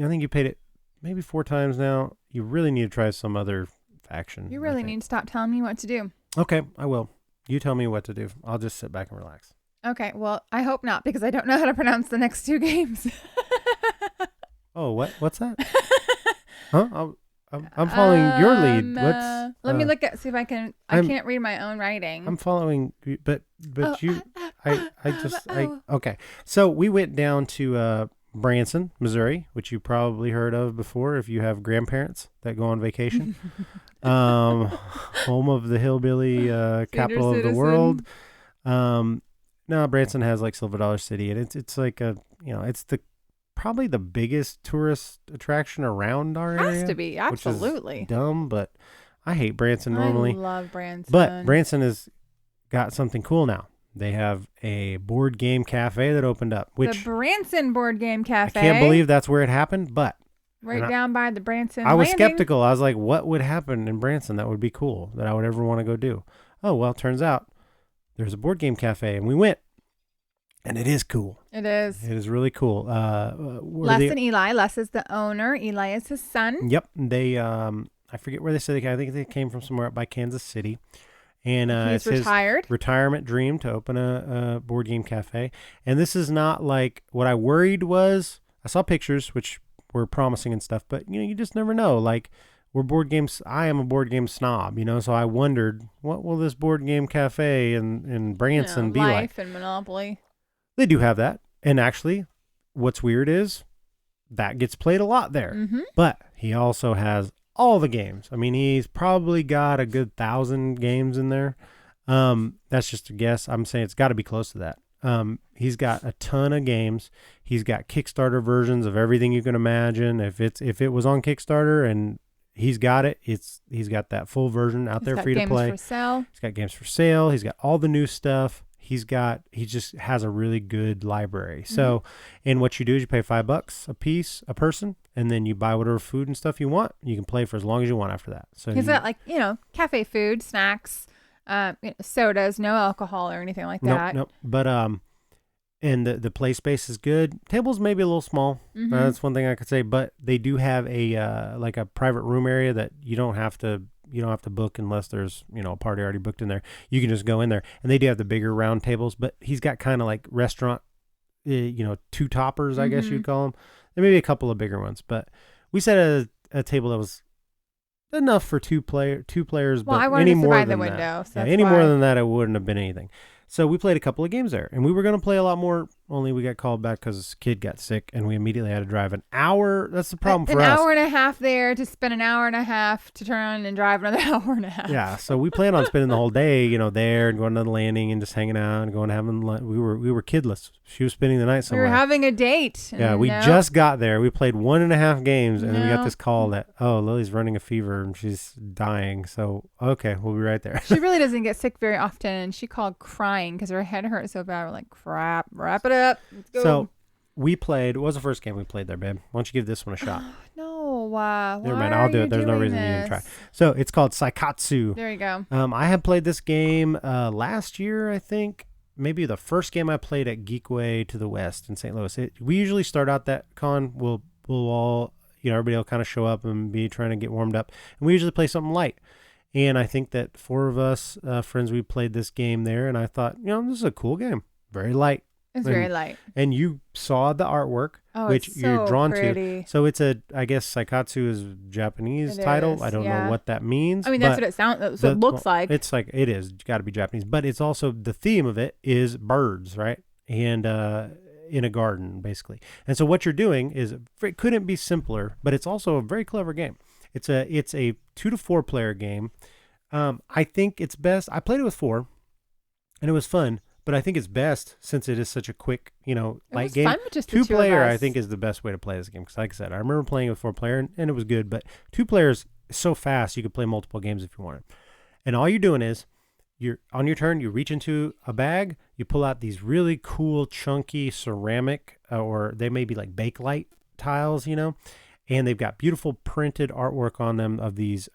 think you paid it maybe 4 times now. You really need to try some other faction. You really need to stop telling me what to do. Okay, I will. You tell me what to do. I'll just sit back and relax. Okay, well, I hope not, because I don't know how to pronounce the next 2 games. Oh, what's that? Huh? I'm following your lead. Let me look see if I can. I can't read my own writing. I'm following, but okay. So we went down to Branson, Missouri, which you probably heard of before if you have grandparents that go on vacation. Home of the hillbilly capital of the world. Now Branson has Silver Dollar City, and it's it's the probably the biggest tourist attraction around our area. Has to be, absolutely. Which is dumb, but I hate Branson normally. I love Branson. But Branson has got something cool now. They have a board game cafe that opened up. The Branson Board Game Cafe. I can't believe that's where it happened, but right down by the Branson I was Landing. skeptical. I was like, what would happen in Branson that would be cool that I would ever want to go do? Oh, well, turns out there's a board game cafe, and we went, and it is cool. It is. It is really cool. Les and Eli. Les is the owner. Eli is his son. Yep. They I forget where they said I think they came from somewhere up by Kansas City. And He's it's retired. his retirement dream to open a board game cafe. And this is not like what I worried was. I saw pictures which were promising and stuff, but you just never know. Like we're board games. I am a board game snob, so I wondered what will this board game cafe in Branson be like. Life and Monopoly. They do have that. And actually, what's weird is that gets played a lot there. Mm-hmm. But he also has all the games. I mean, he's probably got a good 1,000 games in there. That's just a guess. I'm saying it's got to be close to that. He's got a ton of games. He's got Kickstarter versions of everything you can imagine. If it was on Kickstarter and he's got it, he's got that full version out there free to play. He's got games for sale. He's got games for sale. He's got all the new stuff. He just has a really good library. Mm-hmm. So, and what you do is you pay $5 a person, and then you buy whatever food and stuff you want. You can play for as long as you want after that. So he's got cafe food, snacks, sodas, no alcohol or anything like that. Nope. But and the play space is good. Tables maybe a little small. Mm-hmm. That's one thing I could say. But they do have a like a private room area that you don't have to book unless there's a party already booked in there. You can just go in there, and they do have the bigger round tables. But he's got kind of like restaurant, two toppers, I guess you'd call them. There may be a couple of bigger ones, but we set a table that was enough for two players. Well, but I wanted any to more survive than the window. that, So that's any why. more than that, it wouldn't have been anything. So we played a couple of games there, and we were going to play a lot more, only we got called back because this kid got sick, and we immediately had to drive an hour. That's the problem for us. An hour and a half there to spend an hour and a half to turn and drive another hour and a half. Yeah, so we planned on spending the whole day, there and going to the landing and just hanging out and going having lunch. We were kidless. She was spending the night We somewhere. were having a date. Yeah, we just got there. We played 1.5 games, and then we got No. this call that, Lily's running a fever and she's dying. So, okay, we'll be right there. She really doesn't get sick very often, and she called crying because her head hurt so bad. We're like, crap, wrap it up. Let's go. So we played, what was the first game we played there, babe? Why don't you give this one a shot? No, Never mind, I'll do it. There's no reason you need to try. So it's called Saikatsu. There you go. I had played this game last year, I think. Maybe the first game I played at Geekway to the West in St. Louis. We usually start out that con. We'll all, everybody will kind of show up and be trying to get warmed up. And we usually play something light. And I think that 4 of us friends, we played this game there. And I thought, this is a cool game. Very light. It's very light. And you saw the artwork, which it's you're so drawn pretty. to. So it's I guess Saikatsu is a Japanese title. is, I don't yeah. know what that means. I mean, that's what it sounds. That's what it looks like. It's like it is. Got to be Japanese, but it's also the theme of it is birds, right? And in a garden, basically. And so what you're doing is it couldn't be simpler, but it's also a very clever game. It's a 2 to 4 player game. I think it's best. I played it with 4, and it was fun. But I think it's best since it is such a quick, light game. Fun with just the 2 two of player, us. I think, is the best way to play this game. Because, like I said, I remember playing with 4 player, and it was good. But 2 players is so fast, you could play multiple games if you wanted. And all you're doing is, on your turn, you reach into a bag, you pull out these really cool, chunky ceramic, or they may be like Bakelite tiles, and they've got beautiful printed artwork on them of these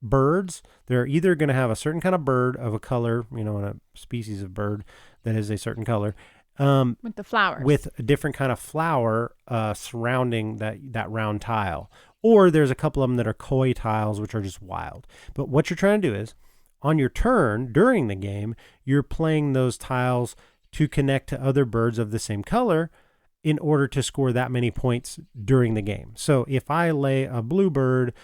birds. They're either going to have a certain kind of bird of a color, a species of bird that is a certain color, with the flowers. with a different kind of flower surrounding that round tile. Or there's a couple of them that are koi tiles, which are just wild. But what you're trying to do is, on your turn during the game, you're playing those tiles to connect to other birds of the same color in order to score that many points during the game. So if I lay a blue bird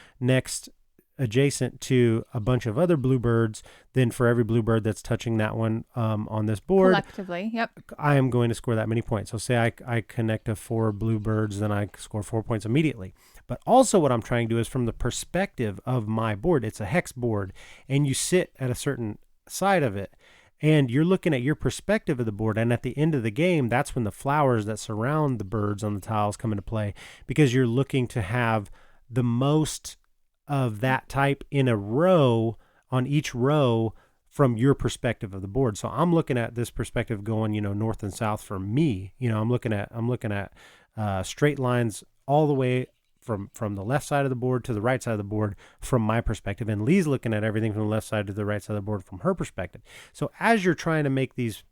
adjacent to a bunch of other bluebirds, then for every bluebird that's touching that one on this board, collectively, yep. I am going to score that many points. So say I connect to 4 bluebirds, then I score 4 points immediately. But also what I'm trying to do is from the perspective of my board. It's a hex board, and you sit at a certain side of it, and you're looking at your perspective of the board. And at the end of the game, that's when the flowers that surround the birds on the tiles come into play, because you're looking to have the most of that type in a row on each row from your perspective of the board. So I'm looking at this perspective going, north and south for me. I'm looking at straight lines all the way from the left side of the board to the right side of the board from my perspective, and Lee's looking at everything from the left side to the right side of the board from her perspective. So as you're trying to make these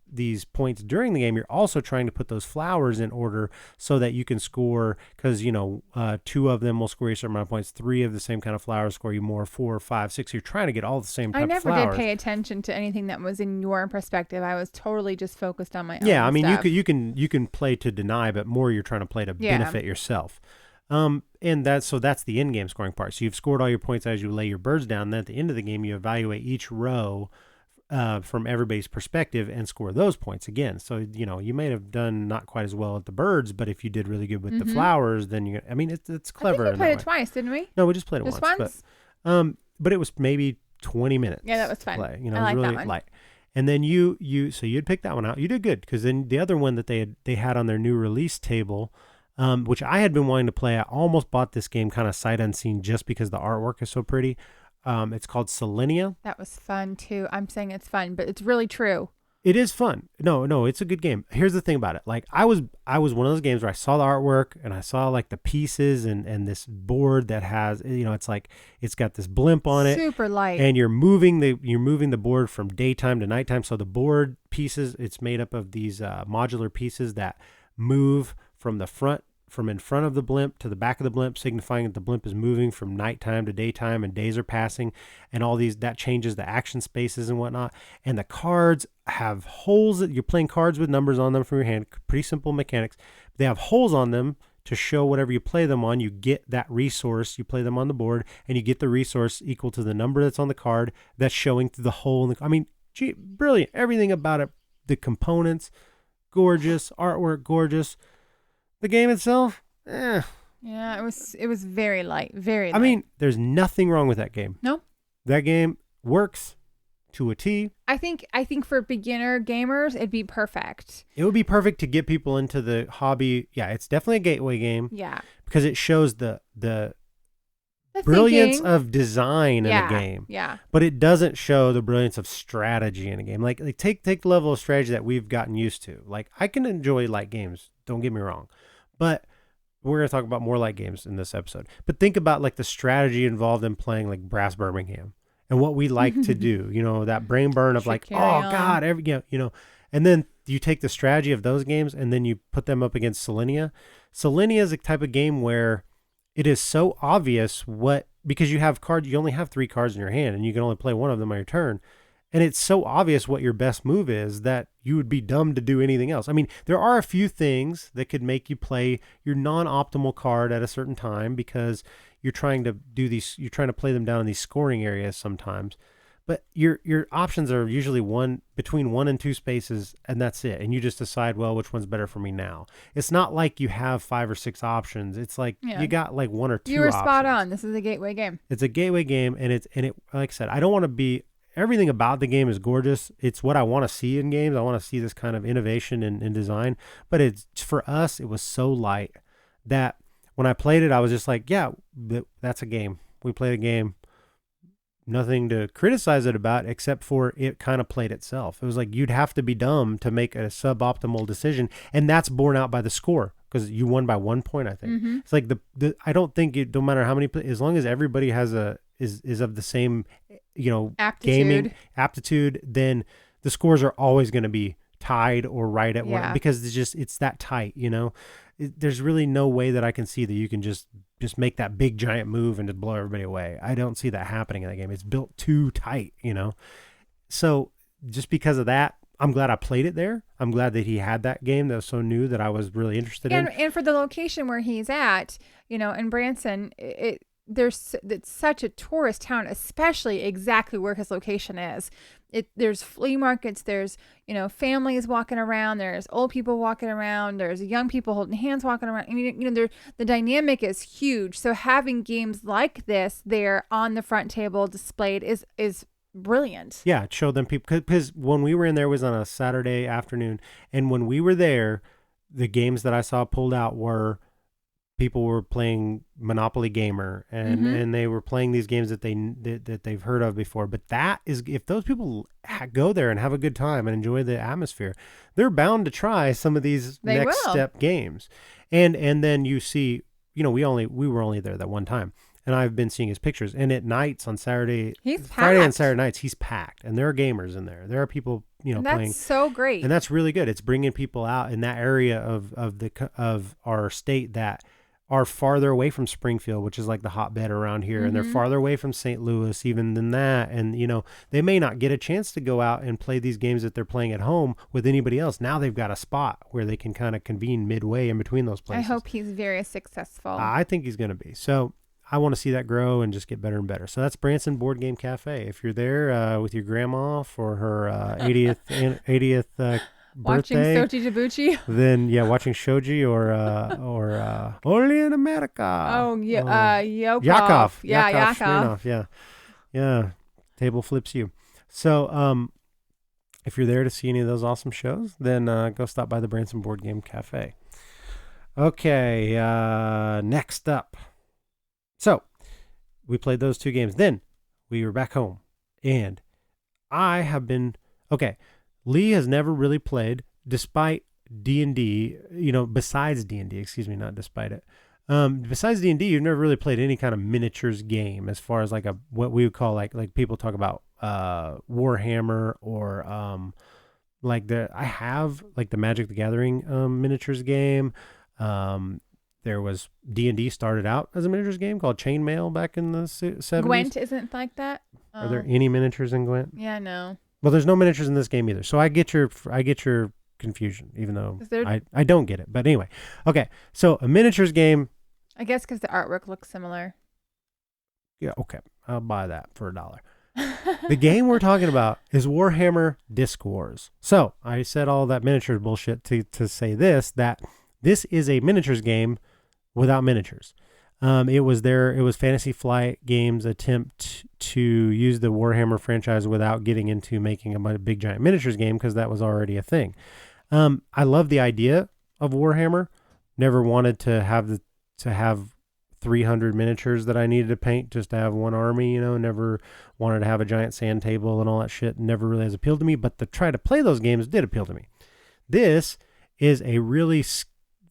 points during the game, you're also trying to put those flowers in order so that you can score, because 2 of them will score you a certain amount of points, 3 of the same kind of flowers score you more, 4, 5, 6. You're trying to get all the same type of flowers. I never did pay attention to anything that was in your perspective. I was totally just focused on my own. Yeah, I mean, stuff. you can play to deny, but more you're trying to play to benefit yourself. And that's the in-game scoring part. So you've scored all your points as you lay your birds down. Then at the end of the game, you evaluate each row from everybody's perspective and score those points again. So, you may have done not quite as well at the birds, but if you did really good with the flowers, then it's clever. I think we played it twice, didn't we? No, we just played it just once. But it was maybe 20 minutes. Yeah, that was fun. Play. I it was like really that one. light. And then so you'd pick that one out. You did good, because then the other one that they had on their new release table, which I had been wanting to play. I almost bought this game kind of sight unseen just because the artwork is so pretty. It's called Selenia. That was fun too. I'm saying it's fun, but it's really true. It is fun. No, it's a good game. Here's the thing about it. Like I was one of those games where I saw the artwork and I saw like the pieces and this board that has, it's like it's got this blimp on it. Super light. And you're moving the board from daytime to nighttime. So the board pieces, it's made up of these modular pieces that move from in front of the blimp to the back of the blimp, signifying that the blimp is moving from nighttime to daytime and days are passing, and all these, that changes the action spaces and whatnot. And the cards have holes that you're playing cards with numbers on them from your hand. Pretty simple mechanics. They have holes on them to show whatever you play them on. You get that resource, you play them on the board, and you get the resource equal to the number that's on the card that's showing through the hole. Brilliant. Everything about it. The components, gorgeous. Artwork, gorgeous. The game itself, Yeah, it was very light, very light. I mean, there's nothing wrong with that game. No. That game works to a T. I think for beginner gamers, it'd be perfect. It would be perfect to get people into the hobby. Yeah, it's definitely a gateway game. Yeah. Because it shows the brilliance of design in a game. Yeah. But it doesn't show the brilliance of strategy in a game. Like take the level of strategy that we've gotten used to. Like I can enjoy light games, don't get me wrong. But we're going to talk about more light games in this episode. But think about like the strategy involved in playing like Brass Birmingham and what we like to do, that brain burn of like, God, and then you take the strategy of those games and then you put them up against Selenia. Selenia is a type of game where it is so obvious because you only have 3 cards in your hand and you can only play one of them on your turn. And it's so obvious what your best move is that you would be dumb to do anything else. I mean, there are a few things that could make you play your non-optimal card at a certain time because you're trying to play them down in these scoring areas sometimes. But your options are usually between 1 and 2 spaces, and that's it. And you just decide, well, which one's better for me now. It's not like you have 5 or 6 options. It's like you got like 1 or 2 options. You were spot on. This is a gateway game. It's a gateway game, and it like I said, I don't want to be. Everything about the game is gorgeous. It's what I want to see in games. I want to see this kind of innovation in design. But for us, it was so light that when I played it, I was just like, yeah, that's a game. We played a game. Nothing to criticize it about except for it kind of played itself. It was like you'd have to be dumb to make a suboptimal decision. And that's borne out by the score because you won by 1 point, I think. Mm-hmm. It's like I don't think no matter how many, as long as everybody has is of the same gaming aptitude, then the scores are always going to be tied or right at one because it's that tight. There's really no way that I can see that you can just make that big giant move and just blow everybody away. I don't see that happening in that game. It's built too tight, So just because of that, I'm glad I played it there. I'm glad that he had that game that was so new that I was really interested in. And for the location where he's at, in Branson, it's such a tourist town, especially exactly where his location is. There's flea markets, there's families walking around, there's old people walking around, there's young people holding hands walking around. I mean, the dynamic is huge. So having games like this there on the front table displayed is brilliant. Yeah, it showed them people because when we were in there, it was on a Saturday afternoon, and when we were there, the games that I saw pulled out were. People were playing Monopoly Gamer and they were playing these games that they've heard of before. But that is, if those people go there and have a good time and enjoy the atmosphere, they're bound to try some of these next step games. And then you see, we were only there that one time. And I've been seeing his pictures. And at nights on Friday and Saturday nights, he's packed. And there are gamers in there. There are people, and playing. That's so great. And that's really good. It's bringing people out in that area of our state that are farther away from Springfield, which is like the hotbed around here. And they're farther away from St. Louis even than that. And, they may not get a chance to go out and play these games that they're playing at home with anybody else. Now they've got a spot where they can kind of convene midway in between those places. I hope he's very successful. I think he's going to be. So I want to see that grow and just get better and better. So that's Branson Board Game Cafe. If you're there with your grandma for her 80th watching birthday, Sochi Jabuchi, then watching shoji or only in America. Oh Yakov. Yakov. Yeah. Table flips you. So if you're there to see any of those awesome shows, then go stop by the Branson Board Game Cafe. Okay, next up. So we played those 2 games. Then we were back home, and I have been okay. Lee has never really played, despite D&D. Besides D&D. Excuse me, not despite it. Besides D&D, you've never really played any kind of miniatures game, as far as like what we would call like people talk about Warhammer or I have like the Magic the Gathering miniatures game. There was D&D started out as a miniatures game called Chainmail back in the 70s. Gwent isn't like that. Are there any miniatures in Gwent? Yeah, no. Well, there's no miniatures in this game either. So I get your confusion, even though I don't get it. But anyway, okay. So a miniatures game. I guess because the artwork looks similar. Yeah, okay. I'll buy that for $1. The game we're talking about is Warhammer Disc Wars. So I said all that miniatures bullshit to say that this is a miniatures game without miniatures. It was Fantasy Flight Games' attempt to use the Warhammer franchise without getting into making a big giant miniatures game, because that was already a thing. I love the idea of Warhammer. Never wanted to have 300 miniatures that I needed to paint just to have one army. Never wanted to have a giant sand table and all that shit. Never really has appealed to me. But to try to play those games did appeal to me. This is a really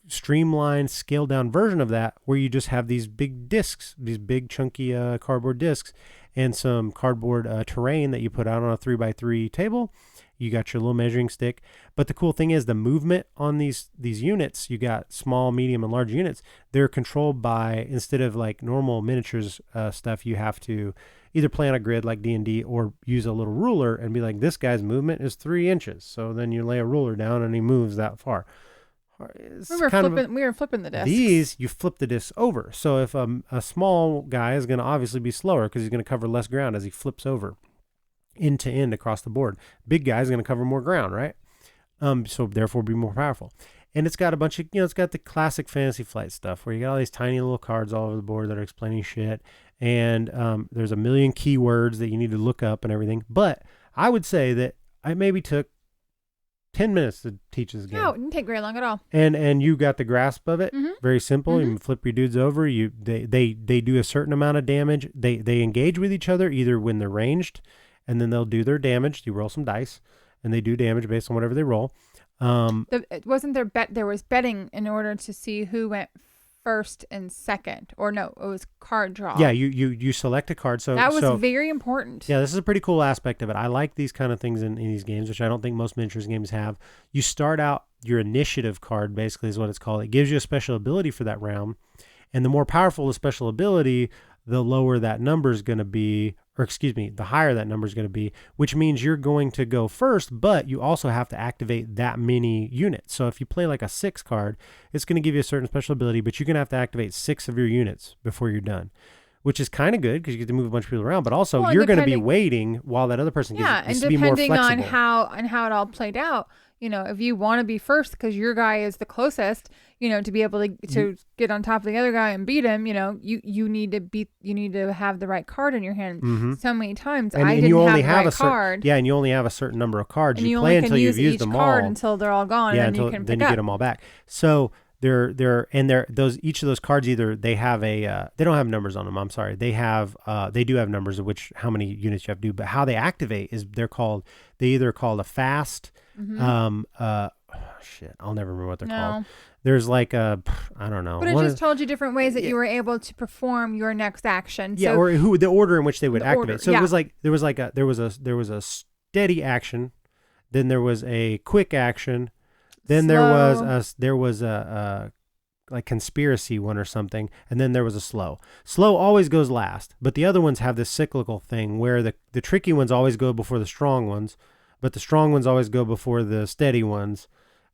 streamlined, scaled down version of that, where you just have these big discs, these big chunky cardboard discs, and some cardboard terrain that you put out on a 3x3 table. You got your little measuring stick. But the cool thing is the movement on these units, you got small, medium, and large units. They're controlled by, instead of like normal miniatures stuff, you have to either play on a grid like D&D or use a little ruler and be like, this guy's movement is 3 inches. So then you lay a ruler down and he moves that far. We were flipping the discs. These, you flip the discs over. So if a small guy is going to obviously be slower because he's going to cover less ground as he flips over end to end across the board. Big guy is going to cover more ground, right? So therefore be more powerful. And it's got a bunch of, it's got the classic Fantasy Flight stuff where you got all these tiny little cards all over the board that are explaining shit. And there's a million keywords that you need to look up and everything. But I would say that I maybe took 10 minutes to teach this game. No, it didn't take very long at all. And you got the grasp of it. Mm-hmm. Very simple. You flip your dudes over. They do a certain amount of damage. They engage with each other either when they're ranged, and then they'll do their damage. You roll some dice, and they do damage based on whatever they roll. Wasn't there there was betting in order to see who went first and second, or no, it was card draw. Yeah, you select a card. So that was very important. Yeah, this is a pretty cool aspect of it. I like these kind of things in these games, which I don't think most miniatures games have. You start out, your initiative card basically is what it's called. It gives you a special ability for that round, and the more powerful the special ability, the lower that number is going to be, or excuse me, the higher that number is going to be, which means you're going to go first, but you also have to activate that many units. So if you play like a 6 card, it's going to give you a certain special ability, but you're going to have to activate 6 of your units before you're done, which is kind of good because you get to move a bunch of people around, but also you're going to be waiting while that other person gets to be more flexible. Yeah, and depending on how it all played out, if you want to be first because your guy is the closest, to be able to get on top of the other guy and beat him, you need to have the right card in your hand. Mm-hmm. So many times I didn't have the right card. Yeah, and you only have a certain number of cards. You play until you've used them all. Until they're all gone, and then you can pick up. Then you get them all back. So each of those cards, either they have they don't have numbers on them. I'm sorry. They do have numbers of how many units you have to do, but how they activate is they're either called a fast, shit, I'll never remember what they're No. called. There's like I don't know. But it just told you different ways that you were able to perform your next action. Yeah, So, or who the order in which they would The activate. order, So yeah. it was like there was a steady action, then there was a quick action, then there was a like conspiracy one or something, and then there was a slow. Slow always goes last, but the other ones have this cyclical thing where the tricky ones always go before the strong ones, but the strong ones always go before the steady ones.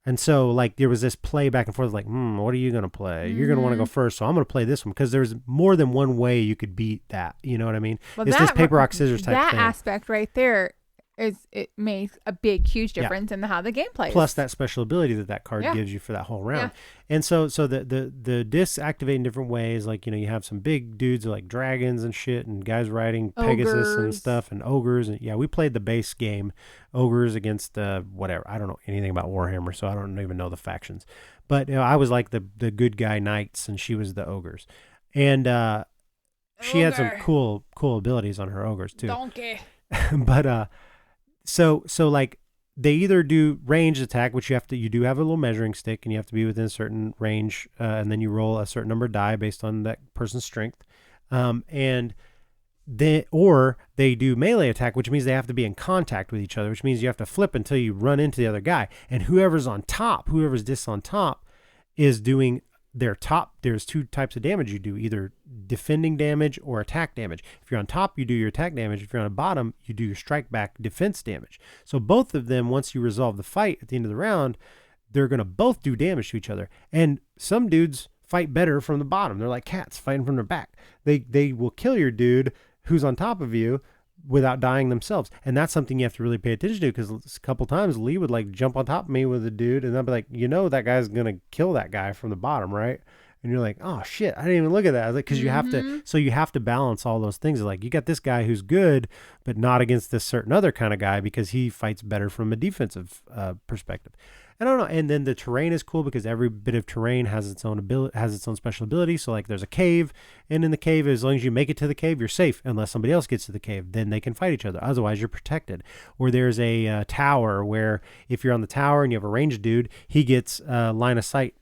And so, like, there was this play back and forth, like, what are you going to play? You're going to want to go first, so I'm going to play this one, because there's more than one way you could beat that. You know what I mean? Well, it's this paper, rock, scissors type that thing. That aspect right there it makes a big, huge difference in how the game plays. Plus that special ability that card gives you for that whole round. And so the discs activate in different ways. Like, you have some big dudes like dragons and shit, and guys riding Pegasus and stuff, and ogres. And we played the base game, ogres against whatever. I don't know anything about Warhammer, so I don't even know the factions. But I was like the good guy knights, and she was the ogres. And she had some cool abilities on her ogres too. Donkey. But so like they either do ranged attack, which you do have a little measuring stick, and you have to be within a certain range, and then you roll a certain number of die based on that person's strength, or they do melee attack, which means they have to be in contact with each other, which means you have to flip until you run into the other guy, and whoever's disc on top is doing their top. There's two types of damage you do, either defending damage or attack damage. If you're on top, you do your attack damage. If you're on the bottom, you do your strike back defense damage. So both of them, once you resolve the fight at the end of the round, they're going to both do damage to each other. And some dudes fight better from the bottom. They're like cats fighting from their back. They will kill your dude who's on top of you without dying themselves. And that's something you have to really pay attention to, because a couple times Lee would like jump on top of me with a dude, and I'd be like, that guy's going to kill that guy from the bottom, right? And you're like, oh shit, I didn't even look at that. I was like, because you have to balance all those things. Like, you got this guy who's good, but not against this certain other kind of guy, because he fights better from a defensive perspective. I don't know. And then the terrain is cool, because every bit of terrain has its own special ability. So like there's a cave, and in the cave, as long as you make it to the cave, you're safe, unless somebody else gets to the cave. Then they can fight each other. Otherwise, you're protected. Or there's a tower where if you're on the tower and you have a ranged dude, he gets line of sight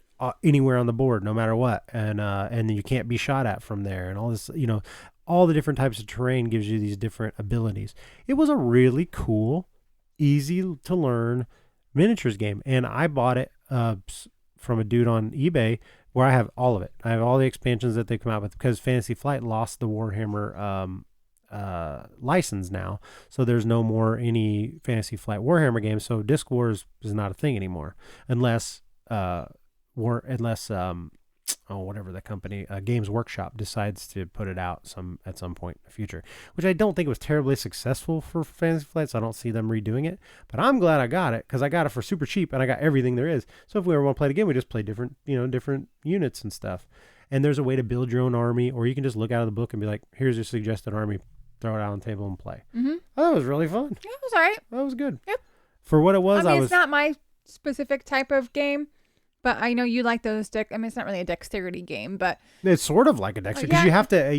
anywhere on the board, no matter what. And then you can't be shot at from there. And all this, all the different types of terrain gives you these different abilities. It was a really cool, easy to learn miniatures game, and I bought it from a dude on eBay, where I have all of it. I have all the expansions that they come out with, because Fantasy Flight lost the Warhammer license now, so there's no more any Fantasy Flight Warhammer games. So Disc Wars is not a thing anymore, unless whatever the company, Games Workshop, decides to put it out at some point in the future, which I don't think was terribly successful for Fantasy Flight, so I don't see them redoing it. But I'm glad I got it, because I got it for super cheap, and I got everything there is. So if we ever want to play the game, we just play different units and stuff. And there's a way to build your own army, or you can just look out of the book and be like, here's your suggested army, throw it out on the table and play. Mm-hmm. Oh, that was really fun. Yeah, it was all right. That was good. Yep. For what it was, it's not my specific type of game, but I know you like those it's not really a dexterity game, but it's sort of like a dexterity, because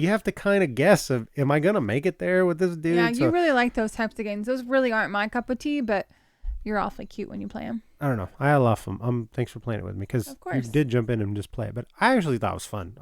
you have to kind of guess of, am I gonna make it there with this dude? Yeah, you really like those types of games. Those really aren't my cup of tea, but you're awfully cute when you play them. I don't know. I love them. Thanks for playing it with me, because you did jump in and just play it. But I actually thought it was fun.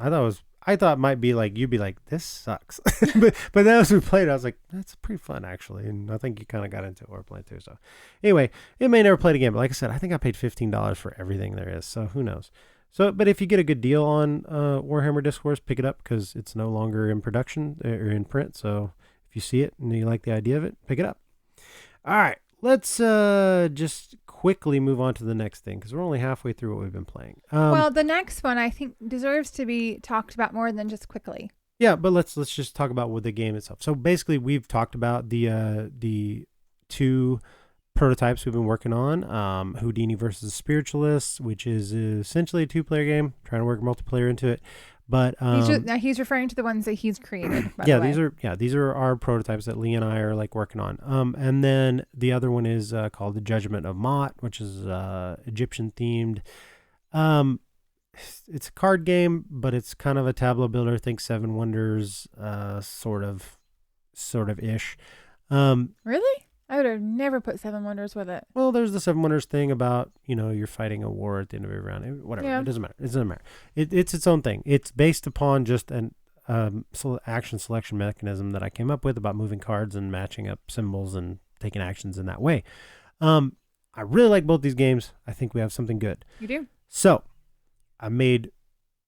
I thought it might be like, you'd be like, this sucks. but then as we played, I was like, that's pretty fun, actually. And I think you kind of got into it or played too. So anyway, it may never play it again. But like I said, I think I paid $15 for everything there is. So who knows? So, but if you get a good deal on Warhammer Disc Wars, pick it up, because it's no longer in production or in print. So if you see it and you like the idea of it, pick it up. All right. Let's just quickly move on to the next thing, because we're only halfway through what we've been playing. Well, the next one I think deserves to be talked about more than just quickly. Yeah, but let's just talk about what the game itself. So basically, we've talked about the two prototypes we've been working on, Houdini versus Spiritualists, which is essentially a 2-player game, trying to work multiplayer into it. But he's referring to the ones that he's created. By the way. these are our prototypes that Lee and I are like working on. And then the other one is called The Judgment of Mott, which is Egyptian themed. It's a card game, but it's kind of a tableau builder. Think Seven Wonders, sort of ish. Really? I would have never put Seven Wonders with it. Well, there's the Seven Wonders thing about, you're fighting a war at the end of every round. Whatever. Yeah. It doesn't matter. It doesn't matter. It's its own thing. It's based upon just an action selection mechanism that I came up with about moving cards and matching up symbols and taking actions in that way. I really like both these games. I think we have something good. You do? So I made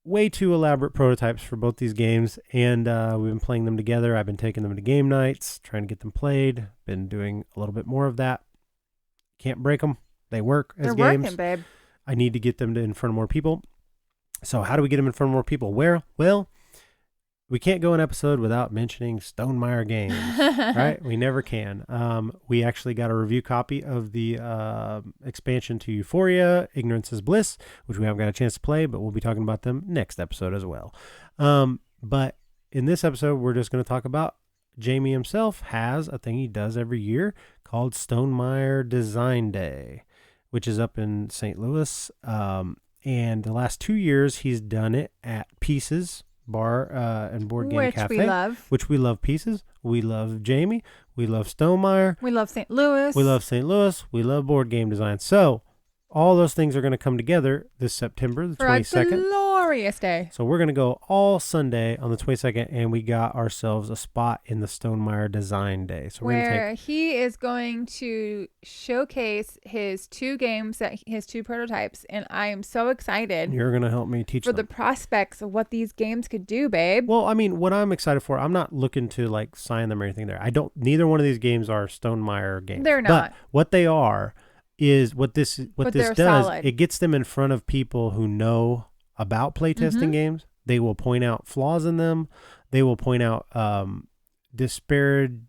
way too elaborate prototypes for both these games, and we've been playing them together. I've been taking them to game nights, trying to get them played. Been doing a little bit more of that. Can't break them. They work as They're games. working, babe. I need to get them in front of more people. So how do we get them in front of more people? Well, we can't go an episode without mentioning Stonemaier games, right? We never can. We actually got a review copy of the expansion to Euphoria, Ignorance is Bliss, which we haven't got a chance to play, but we'll be talking about them next episode as well. But in this episode, we're just going to talk about Jamie himself has a thing he does every year called Stonemaier Design Day, which is up in St. Louis. And the last 2 years, he's done it at Pieces Bar and Board Game Cafe. Which we love. Which we love Pieces. We love Jamie. We love Stonemaier. We love St. Louis. We love St. Louis. We love board game design. So all those things are going to come together this September, the 22nd. For a glorious day. So we're going to go all Sunday on the 22nd, and we got ourselves a spot in the Stonemaier Design Day. So we're where he is going to showcase his two games, his two prototypes, and I am so excited. You're going to help me teach for them. the prospects of what these games could do, babe. Well, I mean, what I'm excited for, I'm not looking to like sign them or anything there. Neither one of these games are Stonemaier games. They're not. But what they are is what this does, solid. it gets them in front of people who know about playtesting games. They will point out flaws in them. They will point out disparaging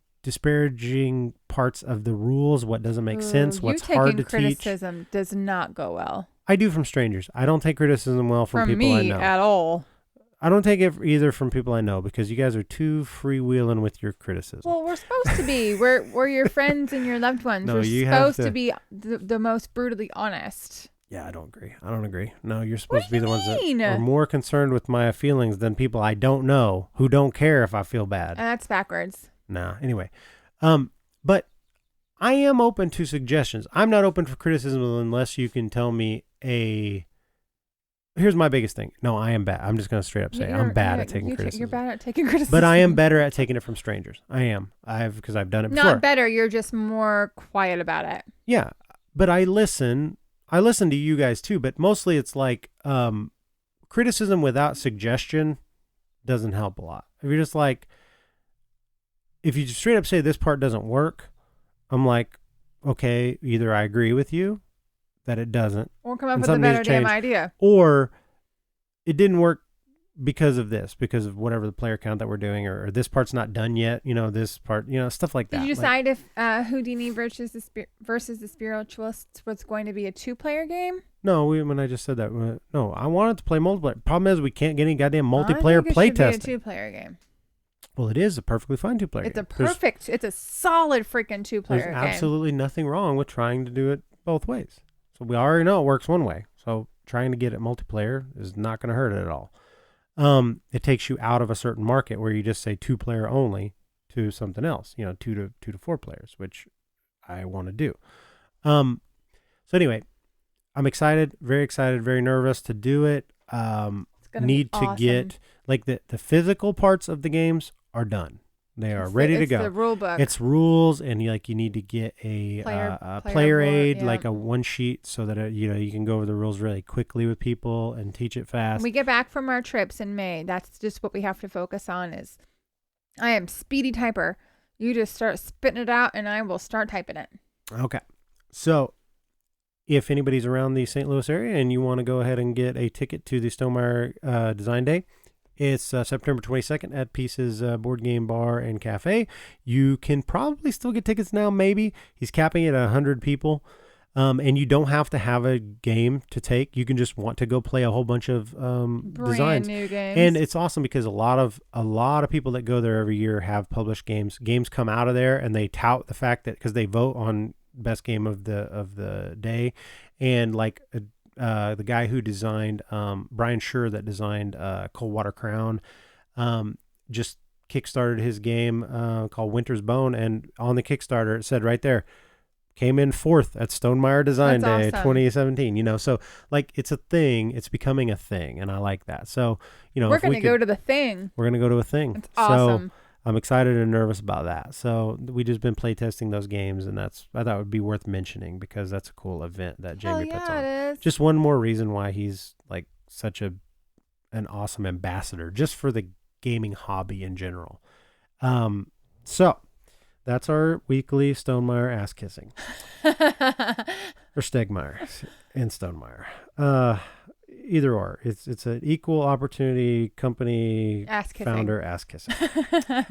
parts of the rules, what doesn't make sense, what's hard to teach. Criticism does not go well. I do from strangers. I don't take criticism well from people I me know. at all. I don't take it either from people I know because you guys are too freewheeling with your criticism. Well, we're supposed to be. We're your friends and your loved ones. No, we're you have supposed to be the most brutally honest. Yeah, I don't agree. No, you're supposed to be the ones mean? that are more concerned with my feelings than people I don't know who don't care if I feel bad. That's backwards. Nah, anyway. But I am open to suggestions. I'm not open for criticism unless you can tell me here's my biggest thing. No, I am bad. I'm just going to straight up say I'm bad at taking criticism. You're bad at taking criticism. But I am better at taking it from strangers. I am. Because I've done it before. Not better. You're just more quiet about it. Yeah, but I listen to you guys too, but mostly it's like criticism without suggestion doesn't help a lot. If you're just like, if you just straight up say this part doesn't work, I'm like, okay, either I agree with you that it doesn't, or come up with a better damn idea, or it didn't work because of whatever the player count that we're doing, or this part's not done yet, this part, stuff like that. Did you decide if Houdini versus the Spiritualists was going to be a 2-player game? No, when I just said that, no, I wanted to play multiplayer. Problem is we can't get any goddamn multiplayer play testing. It's a 2-player game. Well, it is a perfectly fine 2-player game. It's a solid freaking 2-player game. There's absolutely nothing wrong with trying to do it both ways. So we already know it works one way. So trying to get it multiplayer is not going to hurt it at all. It takes you out of a certain market where you just say 2-player only to something else, 2 to 4 players, which I want to do. So anyway, I'm excited, very nervous to do it. Need to get like the physical parts of the games are done. They are ready to go. It's the rule book. It's rules, and you need to get a player aid, yeah. like a one sheet, so that you can go over the rules really quickly with people and teach it fast. When we get back from our trips in May, that's just what we have to focus on. Is I am speedy typer. You just start spitting it out, and I will start typing it. Okay, so if anybody's around the St. Louis area and you want to go ahead and get a ticket to the Stonemaier Design Day. It's September 22nd at Pieces Board Game Bar and Cafe. You can probably still get tickets now, maybe. He's capping it at 100 people. And you don't have to have a game to take. You can just want to go play a whole bunch of designs. Brand new games. And it's awesome because a lot of people that go there every year have published games. Games come out of there and they tout the fact that because they vote on best game of the day, and like the guy who designed Brian Schur that designed Coldwater Crown just kickstarted his game called Winter's Bone, and on the Kickstarter it said right there, came in 4th at Stonemaier Design That's Day awesome. 2017. You know, so like it's a thing. It's becoming a thing, and I like that. So you know, We're if we going to go to the thing. we're gonna go to a thing. That's awesome. So I'm excited and nervous about that. So we just been playtesting those games, and I thought would be worth mentioning because that's a cool event that Hell Jamie puts yeah, on. it is. Just one more reason why he's like such an awesome ambassador just for the gaming hobby in general. So that's our weekly Stonemaier ass kissing, or Stegmaier and Stonemaier. Either or, it's an equal opportunity company Ass kissing. founder ass kissing.